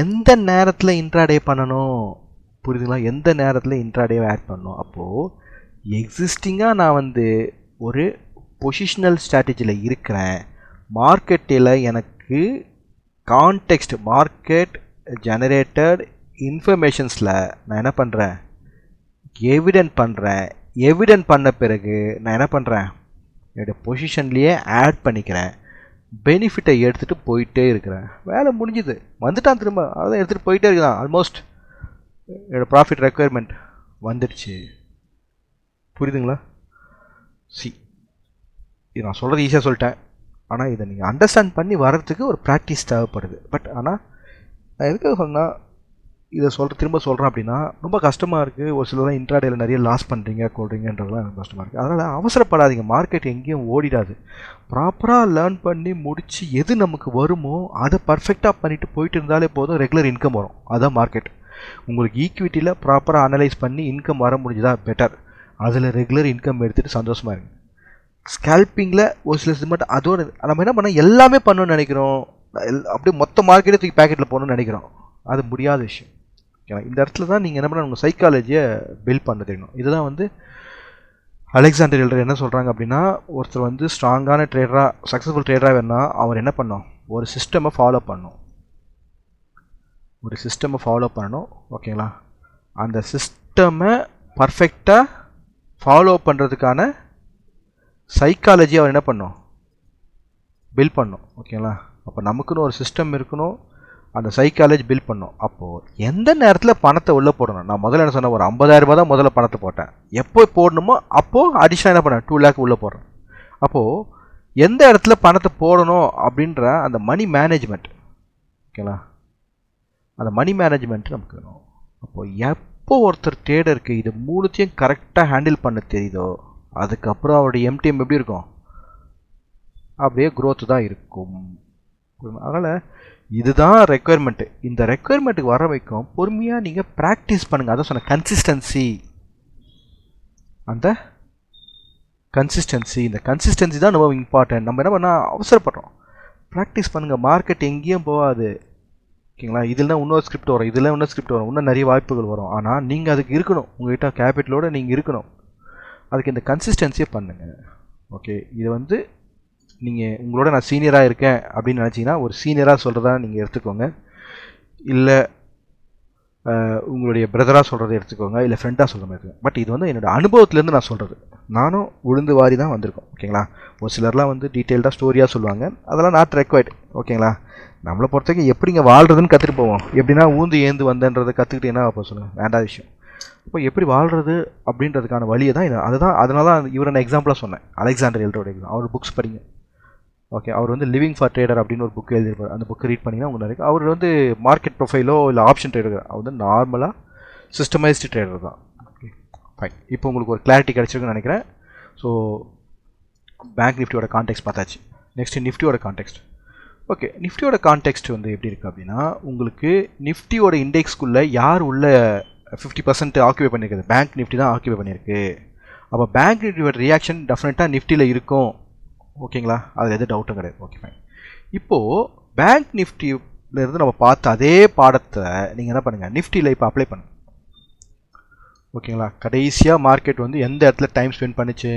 Speaker 1: எந்த நேரத்தில் இன்ட்ராடே பண்ணணும் புரியுதுங்களா? எந்த நேரத்தில் இன்ட்ராடேவை ஆட் பண்ணணும்? அப்போது எக்ஸிஸ்டிங்காக நான் வந்து ஒரு பொசிஷனல் ஸ்ட்ராட்டஜியில் இருக்கிறேன். மார்க்கெட்டில் எனக்கு கான்டெக்ஸ்ட் மார்க்கெட் ஜெனரேட்டட் இன்ஃபர்மேஷன்ஸில் நான் என்ன பண்ணுறேன்? எவிடென்ட் பண்ணுறேன். எவிடென்ட் பண்ண பிறகு நான் என்ன பண்ணுறேன்? என்னோடய பொசிஷன்லேயே ஆட் பண்ணிக்கிறேன். பெனிஃபிட்டை எடுத்துகிட்டு போயிட்டே இருக்கிறேன். வேலை முடிஞ்சுது, வந்துட்டான் திரும்ப, அதான் எடுத்துகிட்டு போயிட்டே இருக்கான். ஆல்மோஸ்ட் என்னோடய ப்ராஃபிட் ரெக்குயர்மெண்ட் வந்துடுச்சு. புரியுதுங்களா? இது நான் சொல்கிறது ஈஸியாக சொல்லிட்டேன். ஆனால் இதை நீங்கள் அண்டர்ஸ்டாண்ட் பண்ணி வர்றதுக்கு ஒரு ப்ராக்டிஸ் தேவைப்படுது. பட் ஆனால் நான் எதுக்காக சொன்னால் இதை திரும்ப சொல்கிறேன் அப்படின்னா, ரொம்ப கஷ்டமாக இருக்குது. ஒரு சிலர்லாம் இன்ட்ராடேயில் நிறைய லாஸ் பண்ணுறீங்க கொள்றீங்கன்றதுலாம் எனக்கு கஷ்டமாக இருக்குது. அதனால் அவசரப்படாதீங்க. மார்க்கெட் எங்கேயும் ஓடிடாது. ப்ராப்பராக லேர்ன் பண்ணி முடித்து எது நமக்கு வருமோ அதை பர்ஃபெக்டாக பண்ணிவிட்டு போயிட்டு இருந்தாலே போதும். ரெகுலர் இன்கம் வரும். அதுதான் மார்க்கெட். உங்களுக்கு ஈக்விட்டியில் ப்ராப்பராக அனலைஸ் பண்ணி இன்கம் வர முடிஞ்சுதா பெட்டர். அதில் ரெகுலர் இன்கம் எடுத்துகிட்டு சந்தோஷமாக இருங்க. ஸ்கேல்பிங்கில் ஒரு சில இது மட்டும் அதோட நம்ம என்ன பண்ணால் எல்லாமே பண்ணணும்னு நினைக்கிறோம். அப்படியே மொத்த மார்க்கெட்டே தூக்கி பேக்கெட்டில் போகணும்னு நினைக்கிறோம். அது முடியாத விஷயம். ஓகேவா? இந்த இடத்துல தான் நீங்கள் என்ன பண்ண உங்கள் சைக்காலஜியை பில்ட் பண்ண தெரியணும். இதுதான் வந்து அலெக்சாண்டர் எல்டர் என்ன சொல்கிறாங்க அப்படின்னா, ஒருத்தர் வந்து ஸ்ட்ராங்கான ட்ரேடராக சக்ஸஸ்ஃபுல் ட்ரேடராக வேணும்னா அவர் என்ன பண்ணணும்? ஒரு சிஸ்டமை ஃபாலோ பண்ணணும். ஓகேங்களா? அந்த சிஸ்டமை பர்ஃபெக்டாக ஃபாலோ பண்ணுறதுக்கான சைக்காலஜி அவர் என்ன பண்ணணும்? பில்ட் பண்ணணும். ஓகேங்களா? அப்போ நமக்குன்னு ஒரு சிஸ்டம் இருக்கணும். அந்த சைக்காலஜி பில்ட் பண்ணணும். அப்போது எந்த நேரத்தில் பணத்தை உள்ளே போடணும்? நான் முதல்ல என்ன சொன்னேன்? ஒரு 50,000 ரூபா தான் முதல்ல பணத்தை போட்டேன். எப்போ போடணுமோ அப்போது அடிஷனல் என்ன பண்ணேன்? 2 lakh உள்ளே போடுறேன். அப்போது எந்த இடத்துல பணத்தை போடணும் அப்படின்ற அந்த மணி மேனேஜ்மெண்ட், ஓகேங்களா? அந்த மணி மேனேஜ்மெண்ட் நமக்கு வேணும். அப்போது எப்போ ஒருத்தர் ட்ரேடருக்கு இது மூணுத்தையும் கரெக்டாக ஹேண்டில் பண்ண தெரியுதோ அதுக்கப்புறம் அவருடைய எம்டிஎம் எப்படி இருக்கும்? அப்படியே க்ரோத்து தான் இருக்கும். அதனால் இதுதான் ரெக்குயர்மெண்ட்டு. இந்த ரெக்குயர்மெண்ட்டுக்கு வர வைக்கும் பொறுமையாக நீங்கள் ப்ராக்டிஸ் பண்ணுங்கள். அதான் சொன்ன கன்சிஸ்டன்சி. அந்த கன்சிஸ்டன்சி, இந்த கன்சிஸ்டன்சி தான் ரொம்ப இம்பார்ட்டன்ட். நம்ம என்ன பண்ணால் அவசரப்படுறோம். ப்ராக்டிஸ் பண்ணுங்கள். மார்க்கெட் எங்கேயும் போகாது. ஓகேங்களா? இதில் தான் இன்னொரு ஸ்கிரிப்ட் வரும், இதில் இன்னொரு ஸ்கிரிப்ட் வரும், இன்னும் நிறைய வாய்ப்புகள் வரும். ஆனால் நீங்கள் அதுக்கு இருக்கணும். உங்கள்கிட்ட கேபிட்டலோடு நீங்கள் இருக்கணும். அதுக்கு இந்த கன்சிஸ்டன்சியை பண்ணுங்கள். ஓகே, இது வந்து நீங்கள் உங்களோட நான் சீனியராக இருக்கேன் அப்படின்னு நினச்சிங்கன்னா ஒரு சீனியராக சொல்கிறதா நீங்கள் எடுத்துக்கோங்க. இல்லை உங்களுடைய பிரதராக சொல்கிறத எடுத்துக்கோங்க. இல்லை ஃப்ரெண்டாக சொல்கிற மாதிரி இருக்கும். பட் இது வந்து என்னோடய அனுபவத்துலேருந்து நான் சொல்கிறது. நானும் உளுந்து வாரி தான் வந்திருக்கோம். ஓகேங்களா? ஒரு சிலர்லாம் வந்து டீட்டெயில்டாக ஸ்டோரியாக சொல்லுவாங்க. அதெல்லாம் நாட் ரெக்வயர்ட். ஓகேங்களா? நம்மளை பொறுத்தவரைக்கும் எப்படிங்க வாழ்கிறதுன்னு கற்றுட்டு போவோம். எப்படின்னா ஊந்து ஏந்து வந்தேன்றதை கற்றுக்கிட்டு என்ன அப்போ சொல்லுங்கள்? வேண்டாத விஷயம். இப்போ எப்படி வாழ்கிறது அப்படின்றதுக்கான வழியை தான் அதுதான். அதனால தான் இவரை நான் எக்ஸாம்பிளாக சொன்னேன். அலெக்சாண்டர் எல்டரோட எக்ஸாம். அவர் புக்ஸ் படிங்க. ஓகே, அவர் வந்து லிவிங் ஃபார் ட்ரேடர் அப்படின்னு ஒரு புக் எழுதியிருப்பார். அந்த புக்கு ரீட் பண்ணிங்கன்னா உங்களுக்கு நிறைய. அவர் வந்து மார்க்கெட் ப்ரொஃபைலோ இல்லை ஆப்ஷன் ட்ரேடர், அவர் வந்து நார்மலாக சிஸ்டமைஸ்டு ட்ரேடர் தான். Okay, fine. இப்போ உங்களுக்கு ஒரு கிளாரிட்டி கிடச்சிருக்குன்னு நினைக்கிறேன். ஸோ பேங்க் நிஃப்டியோட கான்டெக்ஸ்ட் பார்த்தாச்சு. நெக்ஸ்ட்டு நிஃப்டியோட கான்டெக்ஸ்ட். ஓகே, நிஃப்டியோட கான்டெக்ஸ்ட் வந்து எப்படி இருக்குது அப்படின்னா, உங்களுக்கு நிஃப்டியோட இண்டெக்ஸ்க்குள்ளே யார் உள்ள 50% ஆக்குபை பண்ணியிருக்குது? பேங்க் நிஃப்டி தான் ஆக்குபை பண்ணியிருக்கு. அப்போ பேங்க் நிஃப்டியோட ரியாக்ஷன் டெஃபினட்டாக நிஃப்டியில் இருக்கும். ஓகேங்களா? அதில் எதுவும் டவுட்டும் கிடையாது. Okay, fine. இப்போது பேங்க் நிஃப்டியிலேருந்து நம்ம பார்த்த அதே பாடத்தை நீங்கள் என்ன பண்ணுங்கள்? நிஃப்டியில் இப்போ அப்ளை பண்ணுங்கள். ஓகேங்களா? கடைசியாக மார்க்கெட் வந்து எந்த இடத்துல டைம் ஸ்பெண்ட் பண்ணிச்சு?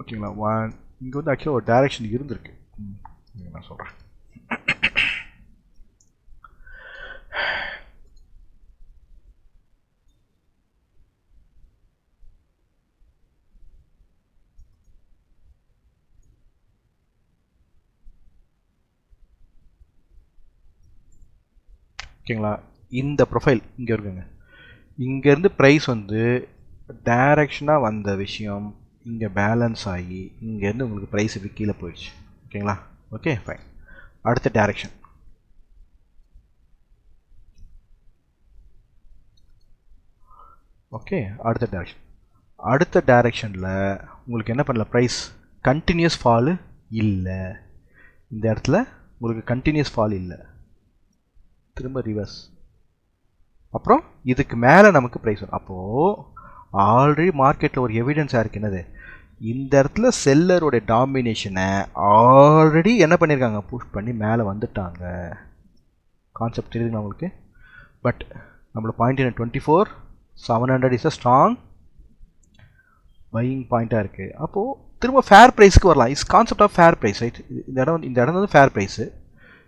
Speaker 1: ஓகேங்களா? இங்கே வந்து ஆக்சுவலாக ஒரு டைரக்ஷன் இருந்திருக்கு. நான் சொல்கிறேன். ஓகேங்களா? இந்த ப்ரொஃபைல் இங்கே இருக்குங்க. இங்கேருந்து ப்ரைஸ் வந்து டைரக்ஷனாக வந்த விஷயம் இங்கே பேலன்ஸ் ஆகி இங்கேருந்து உங்களுக்கு ப்ரைஸுக்கு கீழே போயிடுச்சு. ஓகேங்களா? Okay, fine. அடுத்த டைரக்ஷன். ஓகே, அடுத்த டைரக்ஷனில் உங்களுக்கு என்ன பண்ணல? ப்ரைஸ் கண்டினியூஸ் ஃபாலு இல்லை. இந்த இடத்துல உங்களுக்கு கண்டினியூஸ் ஃபால் இல்லை. திரும்ப ரிவர்ஸ். அப்புறம் இதுக்கு மேலே நமக்கு ப்ரைஸ் வரும். அப்போது ஆல்ரெடி மார்க்கெட்டில் ஒரு எவிடன்ஸாக இருக்குது. என்னது? இந்த இடத்துல செல்லரோட டாமினேஷனை ஆல்ரெடி என்ன பண்ணியிருக்காங்க, புஷ் பண்ணி மேலே வந்துட்டாங்க. கான்செப்ட் தெரியுதுங்களா உங்களுக்கு? பட் நம்மளோட பாயிண்ட் என்ன, 24,700 இஸ் அ ஸ்ட்ராங் பையிங் பாயிண்ட்டாக இருக்குது. அப்போது திரும்ப ஃபேர் ப்ரைஸ்க்கு வரலாம். Is concept of fair price, right? இந்த இடம் வந்து ஃபேர் ப்ரைஸு.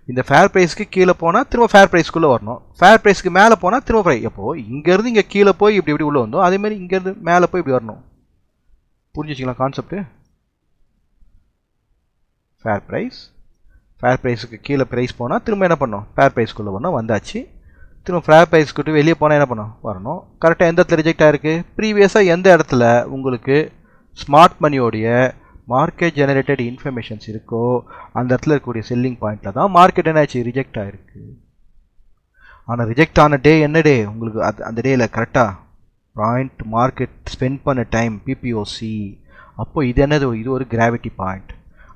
Speaker 1: இந்த ஃபேர் ப்ரைஸ்க்கு கீழே போனால் திரும்ப ஃபேர் ப்ரைஸ்க்குள்ளே வரணும். ஃபேர் ப்ரைஸ்க்கு மேலே போனால் திரும்ப ப்ரைஸ். அப்போது இங்கேருந்து இங்கே கீழே போய் இப்படி உள்ளே வந்தோம். அதேமாதிரி இங்கேருந்து மேலே போய் இப்படி வரணும். புரிஞ்சிச்சிங்களா கான்செப்ட்டு? ஃபேர் ப்ரைஸுக்கு கீழே ப்ரைஸ் போனால் திரும்ப என்ன பண்ணோம், ஃபேர் ப்ரைஸ்க்குள்ளே வரணும். வந்தாச்சு. திரும்ப ஃபேர் ப்ரைஸ்க்கு வெளியே போனால் என்ன பண்ணோம், வரணும். கரெக்டாக எந்த இடத்துல ரிஜெக்ட் ஆகிருக்கு, ப்ரீவியஸாக எந்த இடத்துல உங்களுக்கு ஸ்மார்ட் மணியோடைய மார்க்கெட் ஜெனரேட்டட் இன்ஃபர்மேஷன்ஸ் இருக்கோ அந்த இடத்துல இருக்கக்கூடிய செல்லிங் பாயிண்டில் தான் மார்க்கெட் என்னாச்சு, ரிஜெக்ட் ஆகிருக்கு. ஆனால் ரிஜெக்ட் ஆன டே என்ன டே உங்களுக்கு, அந்த டேயில் கரெக்டாக பாயிண்ட் மார்க்கெட் ஸ்பெண்ட் பண்ண டைம் பிபிஓசி. அப்போ இது என்னது, இது ஒரு கிராவிட்டி பாயிண்ட்.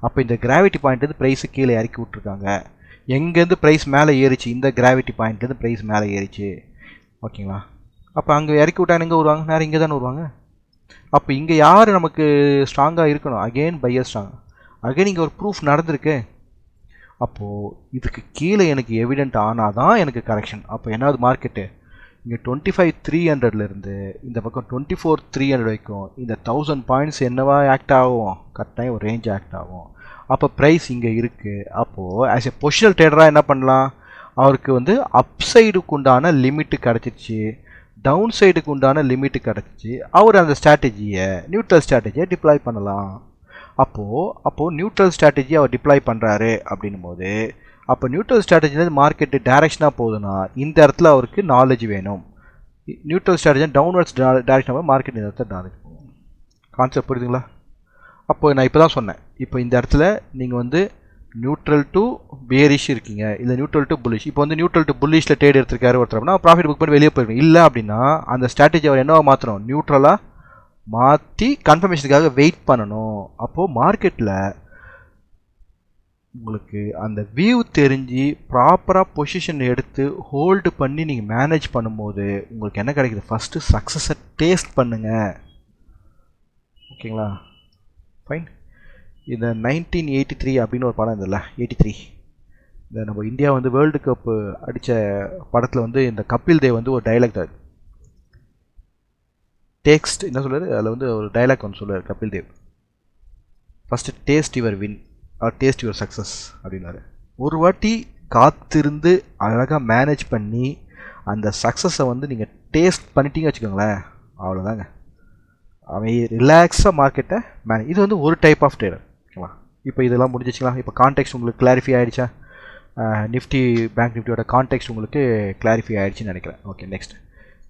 Speaker 1: அப்போ இந்த கிராவிட்டி பாயிண்ட் வந்து ப்ரைஸு கீழே இறக்கி விட்ருக்காங்க. எங்கேருந்து ப்ரைஸ் மேலே ஏறிச்சு, இந்த கிராவிட்டி பாயிண்ட்லேருந்து ப்ரைஸ் மேலே ஏறிச்சு. ஓகேங்களா? அப்போ அங்கே இறக்கி விட்டாங்க, எங்கே வருவாங்க, நேரம் இங்கே தானே வருவாங்க. அப்போ இங்கே யார் நமக்கு ஸ்ட்ராங்காக இருக்கணும், அகெயின் பையர் ஸ்ட்ராங். அகெயின் இங்கே ஒரு ப்ரூஃப் நடந்திருக்கு. அப்போது இதுக்கு கீழே எனக்கு எவிடென்ட் ஆனால் தான் எனக்கு கரெக்ஷன். அப்போ என்னது மார்க்கெட்டு இங்கே 25,300லேருந்து இந்த பக்கம் 24,300 வரைக்கும் இந்த 1000 பாயிண்ட்ஸ் என்னவா ஆக்ட் ஆகும், கரெக்டாக ஒரு ரேஞ்ச் ஆக்ட் ஆகும். அப்போ ப்ரைஸ் இங்கே இருக்குது. அப்போது ஆஸ் எ பொசிஷனல் ட்ரேடராக என்ன பண்ணலாம், அவருக்கு வந்து அப் சைடுக்கு உண்டான லிமிட்டு கிடச்சிருச்சு, டவுன் சைடுக்கு உண்டான லிமிட்டு கிடச்சிச்சு. அவர் அந்த ஸ்ட்ராட்டஜியை நியூட்ரல் ஸ்ட்ராட்டஜியை டிப்ளாய் பண்ணலாம். அப்போது நியூட்ரல் ஸ்ட்ராட்டஜி அவர் டிப்ளாய் பண்ணுறாரு அப்படின்னும் போது, அப்போ நியூட்ரல் ஸ்ட்ராட்டஜிலேருந்து மார்க்கெட்டு டைரெக்ஷனாக போகுதுன்னா இந்த இடத்துல அவருக்கு நாலேஜ் வேணும். நியூட்ரல் ஸ்ட்ராட்டஜி டவுன்வர்ட்ஸ் டைரெக்ஷனாக மார்க்கெட் இந்த இடத்துல நாலேஜ் போகும். கான்செப்ட் புரியுதுங்களா? அப்போது நான் இப்போ தான் சொன்னேன், இப்போ இந்த இடத்துல நீங்கள் வந்து நியூட்ரல் டு பேரிஷ் இருக்கீங்க, இல்லை நியூட்ரல் டு புல்லிஷ். இப்போ வந்து நியூட்ரல் டு புல்லிஷில் ட்ரேட் எடுத்திருக்காரு ஒருத்தர் அப்படின்னா ப்ராஃபிட் புக் பண்ணி வெளியே போயிருக்கணும். இல்லை அப்படின்னா அந்த ஸ்ட்ராட்டஜி அவர் என்னவா மாற்றணும், நியூட்ரலாக மாற்றி கன்ஃபர்மேஷனுக்காக வெயிட் பண்ணணும். அப்போது மார்க்கெட்டில் உங்களுக்கு அந்த வியூ தெரிஞ்சு ப்ராப்பராக பொசிஷன் எடுத்து ஹோல்டு பண்ணி நீங்கள் மேனேஜ் பண்ணும்போது உங்களுக்கு என்ன கிடைக்குது, ஃபஸ்ட்டு சக்ஸஸை டேஸ்ட் பண்ணுங்கள். ஓகேங்களா? ஃபைன். இந்த 1983 அப்படின்னு ஒரு படம் இருந்ததில்ல, 83, இந்த நம்ம இந்தியா வந்து வேர்ல்டு கப்பு அடித்த படத்தில் வந்து இந்த கபில் தேவ் வந்து ஒரு டைலாக் தான் டேக்ஸ்ட் என்ன சொல்கிறார், அதில் வந்து ஒரு டைலாக் ஒன்று சொல்லுவார் Kapil Dev. First taste your win or taste your success அப்படின்னாரு. ஒரு வாட்டி காத்திருந்து அழகாக மேனேஜ் பண்ணி அந்த சக்ஸஸை வந்து நீங்கள் டேஸ்ட் பண்ணிட்டீங்க வச்சுக்கோங்களேன், அவ்வளோதாங்க. அவன் ரிலாக்ஸாக மார்க்கெட்டை இது வந்து ஒரு டைப் ஆஃப் ட்ரேடர். ஓகேவா? இப்போ இதெல்லாம் முடிஞ்சிச்சுங்களா? இப்போ கான்டெக்ஸ்ட் உங்களுக்கு கிளாரிஃபை ஆகிடுச்சா? நிஃப்டி பேங்க் நிஃப்டியோட கான்டெக்ஸ்ட் உங்களுக்கு கிளாரிஃபை ஆகிடுச்சின்னு நினைக்கிறேன். ஓகே,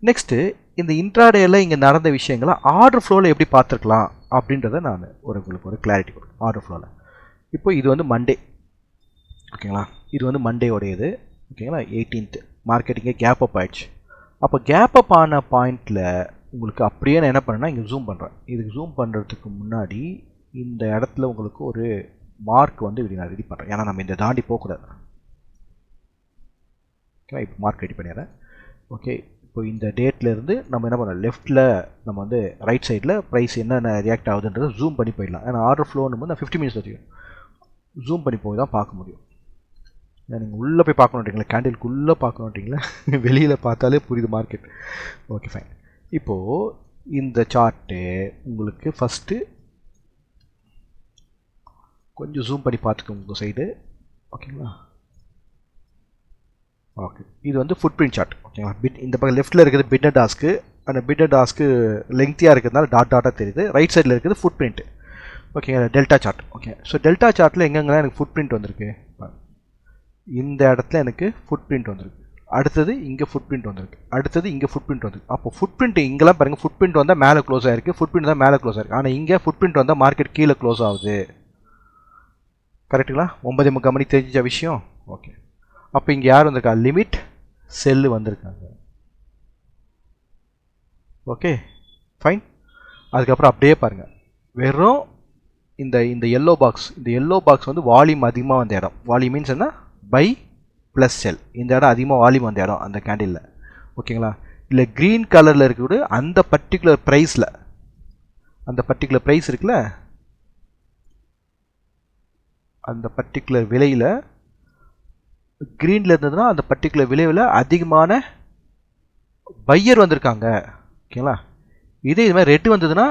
Speaker 1: நெக்ஸ்ட்டு இந்த இன்ட்ராடேயில் இங்கே நடந்த விஷயங்களை ஆர்டர் ஃப்ளோவில் எப்படி பார்த்துருக்கலாம் அப்படின்றத நான் உங்களுக்கு ஒரு கிளாரிட்டி கொடுக்குறேன். ஆர்டர் ஃப்ளோவில் இப்போ இது வந்து மண்டே, ஓகேங்களா? இது வந்து மண்டேயோடையது, ஓகேங்களா? 18th மார்க்கெட்டிங்கே கேப் அப் ஆயிடுச்சு. அப்போ கேப் அப் ஆன பாயிண்டில் உங்களுக்கு அப்படியே நான் என்ன பண்ணேன்னா இங்கே ஜூம் பண்ணுறேன். இதுக்கு ஜூம் பண்ணுறதுக்கு முன்னாடி இந்த இடத்துல உங்களுக்கு ஒரு மார்க் வந்து இப்படி நான் ரெடி பண்ணுறேன், ஏன்னா நம்ம இந்த தாண்டி போகக்கூடாது. ஓகேவா? இப்போ மார்க் ரெடி பண்ணிடுறேன். ஓகே, இப்போ இந்த டேட்லேருந்து நம்ம என்ன பண்ணோம், லெஃப்ட்டில் நம்ம வந்து ரைட் சைடில் ப்ரைஸ் என்னென்ன ரியாக்ட் ஆகுதுன்றதை ஜூம் பண்ணி போயிடலாம். ஏன்னா ஆர்டர் ஃப்ளோன்னு போது நான் 50 மினிட்ஸ் வச்சுக்கேன், ஜூம் பண்ணி போய் தான் பார்க்க முடியும். ஏன்னா நீங்கள் உள்ளே போய் பார்க்கணுன்றீங்களா, கேண்டிலுக்குள்ளே பார்க்கணுன்றீங்களா, வெளியில் பார்த்தாலே புரியுது மார்க்கெட். Okay, fine. இப்போது இந்த சார்ட்டு உங்களுக்கு ஃபஸ்ட்டு கொஞ்சம் ஜூம் பண்ணி பார்த்துக்கோங்க உங்கள் சைடு, ஓகேங்களா? ஓகே, இது வந்து ஃபுட் பிரிண்ட் சார்ட், ஓகேங்களா? இந்த பக்கம் லெஃப்ட்டில் இருக்குது பிட்னர் டாஸ்க்கு, அந்த பிட்னர் டாஸ்க்கு லெங்க்த்தியாக இருக்கிறதுனால டாட்டாக தெரியுது. ரைட் சைடில் இருக்குது ஃபுட் பிரிண்ட், ஓகேங்களா? Delta chart. Okay, so delta சார்ட்டில் எங்கெங்கெல்லாம் எனக்கு ஃபுட் பிரிண்ட் வந்திருக்கு, இந்த இடத்துல எனக்கு ஃபுட் பிரிண்ட் வந்திருக்கு, அடுத்தது இங்கே ஃபுட் பிரிண்ட் வந்திருக்கு, அடுத்தது இங்கே ஃபுட் பிரிண்ட் வந்திருக்கு. அப்போ ஃபுட் பிரிண்ட் இங்கெல்லாம் பாருங்கள், ஃபுட் பிரிண்ட் வந்தால் மேலே க்ளோஸ் ஆகிருக்கு, ஃபுட் பிரிண்ட் தான் மேலே க்ளோஸ் ஆகிருக்கு. ஆனால் இங்கே ஃபுட் பிரிண்ட் வந்தால் மார்க்கெட் கீழே க்ளோஸ் ஆகுது. கரெக்டுங்களா? 9:30 மணிக்கு தெரிஞ்ச விஷயம். ஓகே, அப்போ இங்கே யார் வந்திருக்கா, லிமிட் செல்லு வந்திருக்காங்க. Okay, fine. அதுக்கப்புறம் அப்படியே பாருங்கள், வெறும் இந்த எல்லோ பாக்ஸ், இந்த எல்லோ பாக்ஸ் வந்து வால்யூம் அதிகமாக வந்த இடம். வால்யூம் மீன்ஸ் என்ன, பை ப்ளஸ் செல். இந்த இடம் அதிகமாக வால்யூம் வந்த இடம் அந்த கேண்டிலில், ஓகேங்களா? இல்லை க்ரீன் கலரில் இருக்கக்கூடிய அந்த பர்டிகுலர் ப்ரைஸில், அந்த பர்டிகுலர் ப்ரைஸ் இருக்குல்ல, அந்த பர்டிகுலர் விலையில் க்ரீனில் இருந்ததுன்னா அந்த பர்டிகுலர் விலையில் அதிகமான பையர் வந்திருக்காங்க. ஓகேங்களா? இதே இது மாதிரி ரெட் வந்ததுன்னா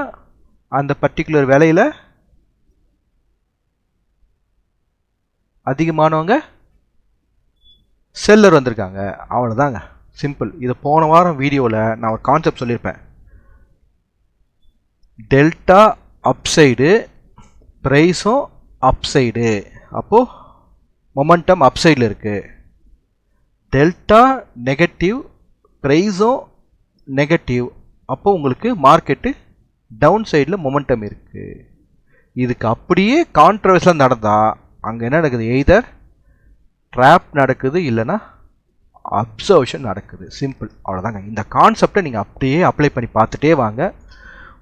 Speaker 1: அந்த பர்டிகுலர் விலையில் அதிகமானவங்க செல்லர் வந்திருக்காங்க. அவ்வளோதாங்க, சிம்பிள். இதை போன வாரம் வீடியோவில் நான் ஒரு கான்செப்ட் சொல்லியிருப்பேன். டெல்டா அப்சைடு, ப்ரைஸும் அப்சைடு, அப்போது மொமெண்டம் அப்சைடில் இருக்குது. டெல்டா நெகட்டிவ், ப்ரைஸும் நெகட்டிவ், அப்போது உங்களுக்கு மார்க்கெட்டு டவுன் சைடில் மொமெண்டம் இருக்குது. இதுக்கு அப்படியே கான்ட்ரவர்ஸில் நடந்தால் அங்கே என்ன நடக்குது? எய்தர் ட்ராப் நடக்குது, இல்லைன்னா அப்சர்வேஷன் நடக்குது. சிம்பிள், அவ்வளோதாங்க. இந்த கான்செப்டை நீங்கள் அப்படியே அப்ளை பண்ணி பார்த்துட்டே வாங்க,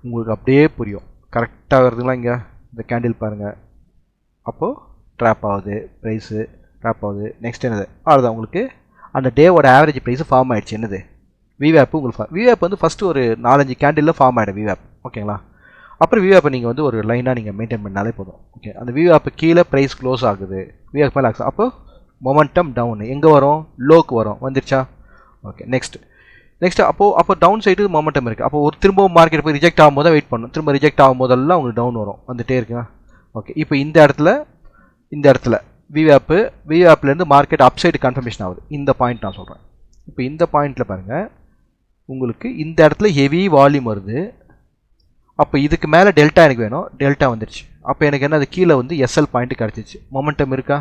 Speaker 1: உங்களுக்கு அப்படியே புரியும். கரெக்டாக வருதுங்களா? இங்கே இந்த கேண்டில் பாருங்கள், அப்போது ட்ராப் ஆகுது, ப்ரைஸு ட்ராப் ஆகுது. நெக்ஸ்ட் என்னது? அவ்வளோதான், உங்களுக்கு அந்த டேவோட ஆவரேஜ் ப்ரைஸு ஃபார்ம் ஆகிடுச்சு. என்னது? விவேப். உங்களுக்கு விவேப் வந்து ஃபஸ்ட்டு ஒரு 4-5 கேண்டிலில் ஃபார்ம் ஆகிடும் விவேப். ஓகேங்களா? அப்புறம் விவேப்பை நீங்கள் வந்து ஒரு லைனாக நீங்கள் மெயின்டைன் பண்ணாலே போதும். ஓகே, அந்த விவேப்பு கீழே ப்ரைஸ் க்ளோஸ் ஆகுது, விவேப் மேலே ஆகுது, அப்போ மொமெண்டம் டவுன் எங்கே வரும்? லோக்கு வரும். வந்துருச்சா? ஓகே, நெக்ஸ்ட் அப்போ டவுன் சைடு மொமெண்டம் இருக்குது. அப்போ ஒரு திரும்பவும் மார்க்கெட் போய் ரிஜெக்ட் ஆகும்போது வெயிட் பண்ணணும். திரும்ப ரிஜெக்ட் ஆகும் போதெல்லாம் உங்களுக்கு டவுன் வரும், வந்துட்டே இருக்குங்க. ஓகே, இப்போ இந்த இடத்துல விவேப்லேருந்து மார்க்கெட் அப்சைடு கன்ஃபர்மேஷன் ஆகுது. இந்த பாயிண்ட் நான் சொல்கிறேன். இப்போ இந்த பாயிண்டில் பாருங்கள், உங்களுக்கு இந்த இடத்துல ஹெவி வால்யூம் வருது. அப்போ இதுக்கு மேலே டெல்டா எனக்கு வேணும், டெல்டா வந்துடுச்சு. அப்போ எனக்கு என்ன? அது கீழே வந்து எஸ்எல் பாயிண்ட் கிடச்சிச்சு. மொமெண்டம் இருக்கா?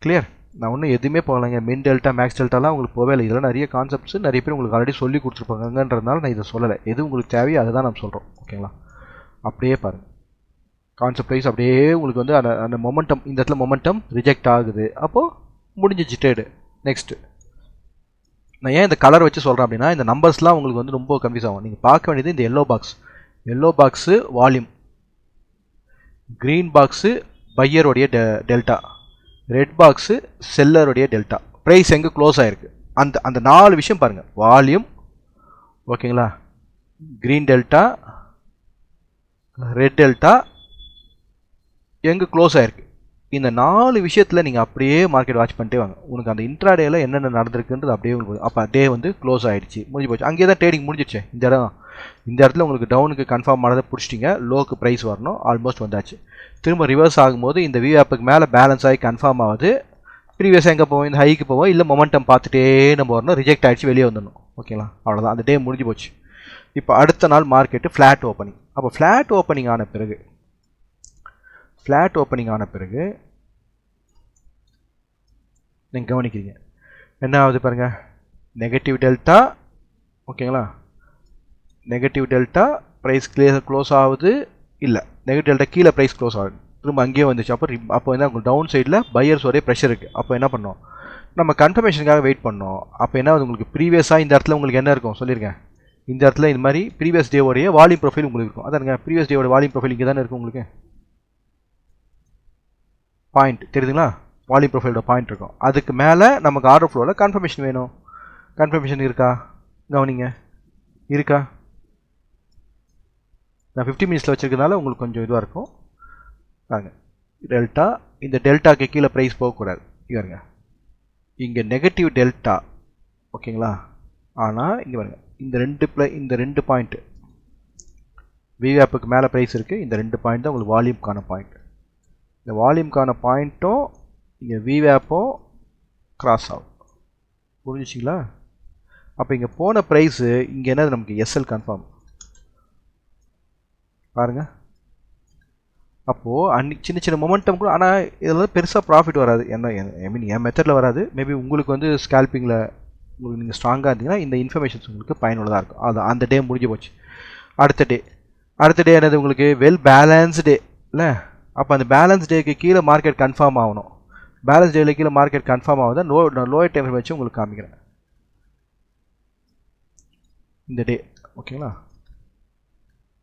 Speaker 1: கிளியர்? நான் ஒன்றும் எதுவுமே போகலைங்க. மின் டெல்டா, மேக்ஸ் டெல்டாலாம் உங்களுக்கு போவே இல்லை. இதெல்லாம் நிறைய கான்செப்ட்ஸ் நிறைய பேர் உங்களுக்கு ஆல்ரெடி சொல்லி கொடுத்துருப்பாங்கன்றதுனால நான் இதை சொல்லலை. எது உங்களுக்கு தேவையோ அதை தான் நம்ம சொல்கிறோம். ஓகேங்களா? அப்படியே பாருங்கள், கான்செப்ட் வைஸ் அப்படியே உங்களுக்கு வந்து அந்த மொமெண்டம், இந்த இடத்துல மொமெண்டம் ரிஜெக்ட் ஆகுது, அப்போது முடிஞ்சிச்சு ட்ரேடு. நெக்ஸ்ட்டு நான் ஏன் இந்த கலர் வச்சு சொல்கிறேன் அப்படின்னா, இந்த நம்பர்ஸ்லாம் உங்களுக்கு வந்து ரொம்ப கன்ஃபியூஸ் ஆகும். நீங்கள் பார்க்க வேண்டியது இந்த yellow box volume, green box பையருடைய டெல்டா, ரெட் பாக்ஸு செல்லருடைய டெல்டா, ப்ரைஸ் எங்கே க்ளோஸ் ஆகிருக்கு, அந்த 4 விஷயம் பாருங்கள். வால்யூம், ஓகேங்களா, க்ரீன் டெல்டா, ரெட் டெல்டா, எங்கே க்ளோஸ் ஆகிருக்கு, இந்த 4 விஷயத்தில் நீங்கள் அப்படியே மார்க்கெட் வாட்ச் பண்ணிட்டே வாங்க. உங்களுக்கு அந்த இன்ட்ராடேயில் என்னென்ன நடந்திருக்குன்றது அப்படியே உங்களுக்கு. அப்போ டே வந்து க்ளோஸ் ஆகிடுச்சு, முடிஞ்சு போச்சு. அங்கேயே தான் ட்ரேடிங் முடிஞ்சிடுச்சு. இந்த இடத்துல உங்களுக்கு டவுனுக்கு கன்ஃபார்ம் ஆனதை பிடிச்சிட்டிங்க, லோக்கு ப்ரைஸ் வரணும், ஆல்மோஸ்ட் வந்தாச்சு. திரும்ப ரிவர்ஸ் ஆகும்போது இந்த விஆப்புக்கு மேலே பேலன்ஸ் ஆகி கன்ஃபார்ம் ஆகுது. ப்ரீவியஸாக எங்கே போவோம்? இந்த ஹைக்கு போவோம், இல்லை மொமெண்டம் பார்த்துட்டே நம்ம வரணும், ரிஜெக்ட் ஆகிடுச்சு, வெளியே வந்துடணும். ஓகேங்களா? அவ்வளோதான், அந்த டே முடிஞ்சு போச்சு. இப்போ அடுத்த நாள் மார்க்கெட்டு ஃப்ளாட் ஓப்பனிங். அப்போ ஃப்ளாட் ஓப்பனிங் ஆன பிறகு நீங்கள் கவனிக்கிறீங்க என்ன ஆகுது பாருங்கள். நெகட்டிவ் டெல்டா, ஓகேங்களா, நெகட்டிவ் டெல்டா, ப்ரைஸ் க்ளோஸ் ஆகுது, இல்லை நெகட்டிவ் டெல்டா கீழே ப்ரைஸ் க்ளோஸ் ஆகுது, திரும்ப அங்கேயே வந்துச்சு. அப்போ என்ன, உங்களுக்கு டவுன் சைடில் பையர்ஸ் ஒரே ப்ரெஷர் இருக்குது. அப்போ என்ன பண்ணோம்? நம்ம கன்ஃபர்மேஷனுக்காக வெயிட் பண்ணோம். அப்போ என்ன ஆகுது? உங்களுக்கு ப்ரீவியஸாக இந்த இடத்துல உங்களுக்கு என்ன இருக்கும் சொல்லியிருக்கேன். இந்த இடத்துல இந்த மாதிரி ப்ரீவியஸ் டேவோடைய வால்யூம் ப்ரொஃபைல் உங்களுக்கு இருக்கும். அதானுங்க ப்ரீவியஸ் டேவோட வால்யூம் ப்ரொஃபைல் இங்கே தானே இருக்கும். உங்களுக்கு பாயிண்ட் தெரியுதுங்களா? வால்யூம் ப்ரொஃபைலோட பாயிண்ட் இருக்கும். அதுக்கு மேலே நமக்கு ஆர்டர் ஃப்ளோவில் கன்ஃபர்மேஷன் வேணும். கன்ஃபர்மேஷன் இருக்கா? கவனிங்க, இருக்கா? நான் 50 மினிட்ஸில் வச்சுருக்கனால உங்களுக்கு கொஞ்சம் இதுவாக இருக்கும். பாருங்க, டெல்டா, இந்த டெல்டாக்கு கீழே ப்ரைஸ் போகக்கூடாது. இவருங்க இங்கே நெகட்டிவ் டெல்டா, ஓகேங்களா. ஆனால் இங்கே பாருங்க, இந்த ரெண்டு பாயிண்ட்டு விஆப்புக்கு மேலே ப்ரைஸ் இருக்குது. இந்த 2 பாயிண்ட் தான் உங்களுக்கு வால்யூம்க்கான பாயிண்ட். இந்த வால்யூம்க்கான பாயிண்ட்டும் இங்கே விஆப்பும் கிராஸ் ஆகும். புரிஞ்சிச்சிங்களா? அப்போ இங்கே போன ப்ரைஸு இங்கே என்ன, நமக்கு எஸ்எல் கன்ஃபார்ம் பாருங்கள். அப்போது அன்றைக்கி சின்ன சின்ன மொமெண்டம் கூட, ஆனால் இதில் பெருசாக ப்ராஃபிட் வராது. என்ன என் மெத்தடில் வராது. மேபி உங்களுக்கு வந்து ஸ்கேல்பிங்கில் உங்களுக்கு நீங்கள் ஸ்ட்ராங்காக இருந்தீங்கன்னா இந்த இன்ஃபர்மேஷன்ஸ் உங்களுக்கு பயனுள்ளதாக இருக்கும். அது அந்த டே முடிஞ்சு போச்சு. அடுத்த டே என்னது? உங்களுக்கு வெல் பேலன்ஸ்டு டே இல்லை? அப்போ அந்த பேலன்ஸ் டேக்கு கீழே மார்க்கெட் கன்ஃபார்ம் ஆகணும். பேலன்ஸ் டேல கீழே மார்க்கெட் கன்ஃபார்ம் ஆகுது. நான் லோயர் டைம் வச்சு உங்களுக்கு காமிக்கிறேன் இந்த டே. ஓகேங்களா?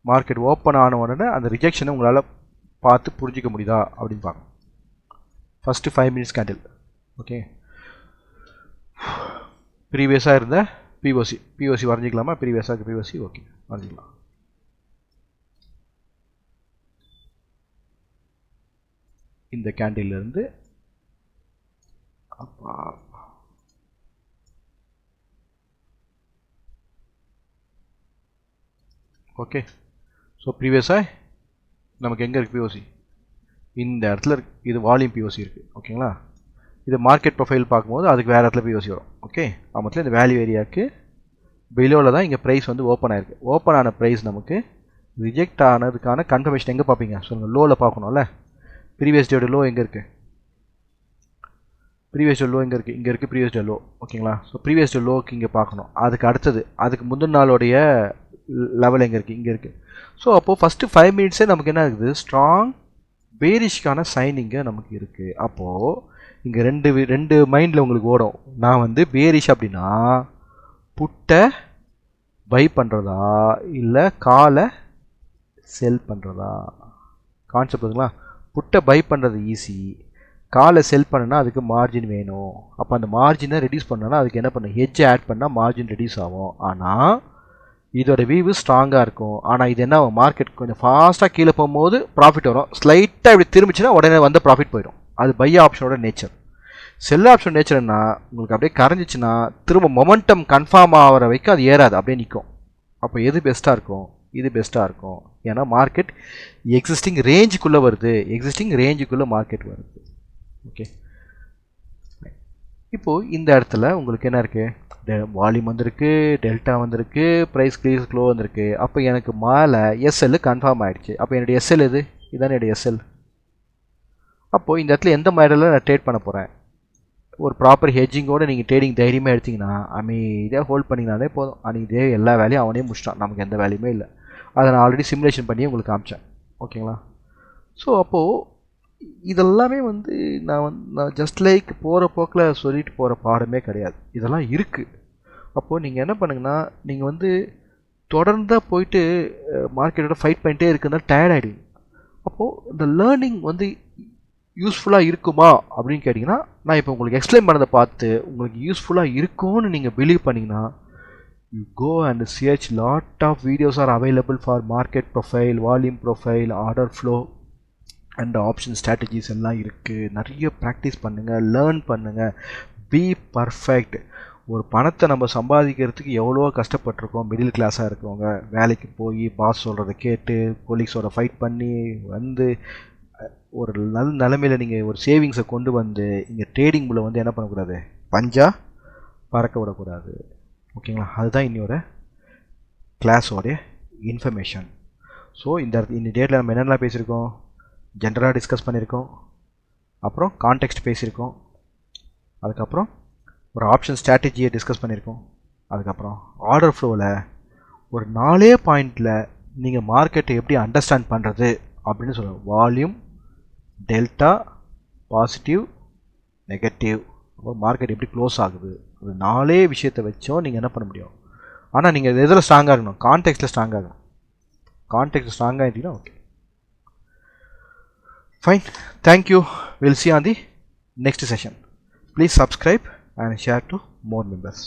Speaker 1: மார்க்கெட் ஓப்பன் ஆன உடனே அந்த ரிஜெக்ஷனை உங்களால் பார்த்து புரிஞ்சிக்க முடியுதா அப்படின்னு பார்க்கணும். First 5 minutes candle. ஓகே, ப்ரீவியஸாக இருந்த பிஓசி வரைஞ்சிக்கலாமா? ப்ரீவியஸாக பிஓசி, ஓகே வரைஞ்சிக்கலாம். இந்த கேண்டில் இருந்து ஓகே. ஸோ ப்ரீவியஸாக நமக்கு எங்கே இருக்குது பிஓசி, இந்த இடத்துல இருக்கு. இது வால்யூம் பிஓசி இருக்குது. ஓகேங்களா. இது மார்க்கெட் ப்ரொஃபைல் பார்க்கும்போது அதுக்கு வேறு இடத்துல பிஓசி வரும். ஓகே. மொத்தத்தில் இந்த வேல்யூ ஏரியாவுக்கு பிலோவில் தான் இங்கே ப்ரைஸ் வந்து ஓப்பன் ஆயிருக்கு. ஓப்பன் ஆன ப்ரைஸ் நமக்கு ரிஜெக்ட் ஆனதுக்கான கன்ஃபர்மேஷன் எங்கே பார்ப்பீங்க சொல்லுங்கள்? லோவில் பார்க்கணும்ல. ப்ரீவியஸ் டேயோட லோ எங்கே இருக்குது? ப்ரீவியஸ் டே லோ எங்கே இருக்குது? இங்கே இருக்குது ப்ரீவியஸ் டே லோ. ஓகேங்களா. ஸோ ப்ரீவியஸ் டே லோக்கு இங்கே பார்க்கணும். அதுக்கு அடுத்தது அதுக்கு முந்தின நாளோடைய லெவல் எங்கே இருக்குது? இங்கே இருக்குது. ஸோ அப்போது ஃபஸ்ட்டு 5 மினிட்ஸே நமக்கு என்ன இருக்குது? ஸ்ட்ராங் பேரிஷ்கான சைன் இங்கே நமக்கு இருக்குது. அப்போது இங்கே ரெண்டு மைண்டில் உங்களுக்கு ஓடும். நான் வந்து பேரிஷ் அப்படின்னா புட்டை பை பண்ணுறதா இல்லை காலை செல் பண்ணுறதா? கான்செப்ட் இருக்குங்களா. புட்டை பை பண்ணுறது ஈஸி, காலை செல் பண்ணுன்னா அதுக்கு மார்ஜின் வேணும். அப்போ அந்த மார்ஜினை ரெடியூஸ் பண்ணோன்னா அதுக்கு என்ன பண்ணணும்? ஹெட்ஜை ஆட் பண்ணால் மார்ஜின் ரெடியூஸ் ஆகும். ஆனால் இதோட வியூ ஸ்ட்ராங்காக இருக்கும். ஆனால் இது என்ன, மார்க்கெட் கொஞ்சம் ஃபாஸ்ட்டாக கீழே போகும்போது ப்ராஃபிட் வரும். ஸ்லைட்டாக இப்படி திரும்பிச்சுன்னா உடனே வந்து ப்ராஃபிட் போயிடும். அது பை ஆப்ஷனோட நேச்சர். செல் ஆப்ஷன் நேச்சர் என்ன, உங்களுக்கு அப்படியே கரைஞ்சிச்சுன்னா திரும்ப மொமெண்டம் கன்ஃபார்ம் ஆகிற வரைக்கும் அது ஏறாது, அப்படியே நிற்கும். அப்போ எது பெஸ்ட்டாக இருக்கும்? இது பெஸ்ட்டாக இருக்கும். ஏன்னா மார்க்கெட் எக்ஸிஸ்டிங் ரேஞ்சுக்குள்ளே வருது, எக்ஸிஸ்டிங் ரேஞ்சுக்குள்ளே மார்க்கெட் வருது. ஓகே. இப்போது இந்த இடத்துல உங்களுக்கு என்ன இருக்குது? வால்யூம் வந்திருக்கு, டெல்டா வந்திருக்கு, ப்ரைஸ் கிளியர் க்ளோ வந்திருக்கு. அப்போ எனக்கு மேலே எஸ்எல் கன்ஃபார்ம் ஆகிடுச்சு. அப்போ என்னுடைய எஸ்எல் எது? இதுதான் என்னுடைய எஸ்எல். அப்போது இந்த இடத்துல எந்த மாடலில் நான் ட்ரேட் பண்ண போகிறேன்? ஒரு ப்ராப்பர் ஹெட்ஜிங்கோடு நீங்கள் ட்ரேடிங் தைரியமாக எடுத்திங்கன்னா அமைதியாக ஹோல்ட் பண்ணிங்கனாலே போதும். அன்றைக்கி எல்லா வேலையும் அவனே முடிச்சிட்டான், நமக்கு எந்த வேலையுமே இல்லை. அதை நான் ஆல்ரெடி சிமுலேஷன் பண்ணி உங்களுக்கு காமிச்சேன். ஓகேங்களா. ஸோ அப்போது இதெல்லாமே வந்து நான் ஜஸ்ட் லைக் போகிற போக்கில் சொல்லிட்டு போகிற பாடமே கிடையாது. இதெல்லாம் இருக்குது. அப்போது நீங்கள் என்ன பண்ணுங்கன்னா, நீங்கள் வந்து தொடர்ந்து போயிட்டு மார்க்கெட்டோட ஃபைட் பண்ணிட்டே இருக்குன்னா டயர்ட் ஆகிடுவீங்க. அப்போது இந்த லேர்னிங் வந்து யூஸ்ஃபுல்லாக இருக்குமா அப்படின்னு கேட்டிங்கன்னா, நான் இப்போ உங்களுக்கு எக்ஸ்பிளைன் பண்ணதை பார்த்து உங்களுக்கு யூஸ்ஃபுல்லாக இருக்கும்னு நீங்கள் பிலீவ் பண்ணிங்கன்னா, you go and search lot of videos are available for market profile, volume profile, order flow and option strategies எல்லாம் இருக்குது. நிறைய ப்ராக்டிஸ் பண்ணுங்கள், லேர்ன் பண்ணுங்கள், பி பர்ஃபெக்ட். ஒரு பணத்தை நம்ம சம்பாதிக்கிறதுக்கு எவ்வளோ கஷ்டப்பட்டிருக்கோம். மிடில் கிளாஸாக இருக்கவங்க வேலைக்கு போய் பாஸ் சொல்கிறத கேட்டு கொலீக்ஸோட ஃபைட் பண்ணி வந்து ஒரு நல்ல நிலைமையில் நீங்கள் ஒரு சேவிங்ஸை கொண்டு வந்து இங்கே ட்ரேடிங் உள்ள வந்து என்ன பண்ணக்கூடாது? பஞ்சா பறக்க விடக்கூடாது. ஓகேங்களா. அதுதான் இன்னையோட கிளாஸோடைய இன்ஃபர்மேஷன். ஸோ இந்த டேட்டில் நம்ம என்னென்னலாம் பேசியிருக்கோம்? ஜென்ரலாக டிஸ்கஸ் பண்ணியிருக்கோம், அப்புறம் கான்டெக்ஸ்ட் பேசியிருக்கோம், அதுக்கப்புறம் ஒரு ஆப்ஷன் ஸ்ட்ராட்டஜியை டிஸ்கஸ் பண்ணியிருக்கோம், அதுக்கப்புறம் ஆர்டர் ஃப்ளோவில் ஒரு 4 பாயிண்டில் நீங்கள் மார்க்கெட்டை எப்படி அண்டர்ஸ்டாண்ட் பண்ணுறது அப்படின்னு சொல்லுவோம். வால்யூம், டெல்டா, பாசிட்டிவ், நெகட்டிவ், அப்புறம் மார்க்கெட் எப்படி க்ளோஸ் ஆகுது, அது 4 விஷயத்தை வச்சோம் நீங்கள் என்ன பண்ண முடியும். ஆனால் நீங்கள் எதில் ஸ்ட்ராங்காக இருக்கணும்? கான்டெக்ஸ்ட்டில் ஸ்ட்ராங்காக இருக்கணும். கான்டெக்ட் ஸ்ட்ராங்காக இருந்தீங்கன்னா okay, fine. Thank you. We'll see you on the next session. Please subscribe and share to more members.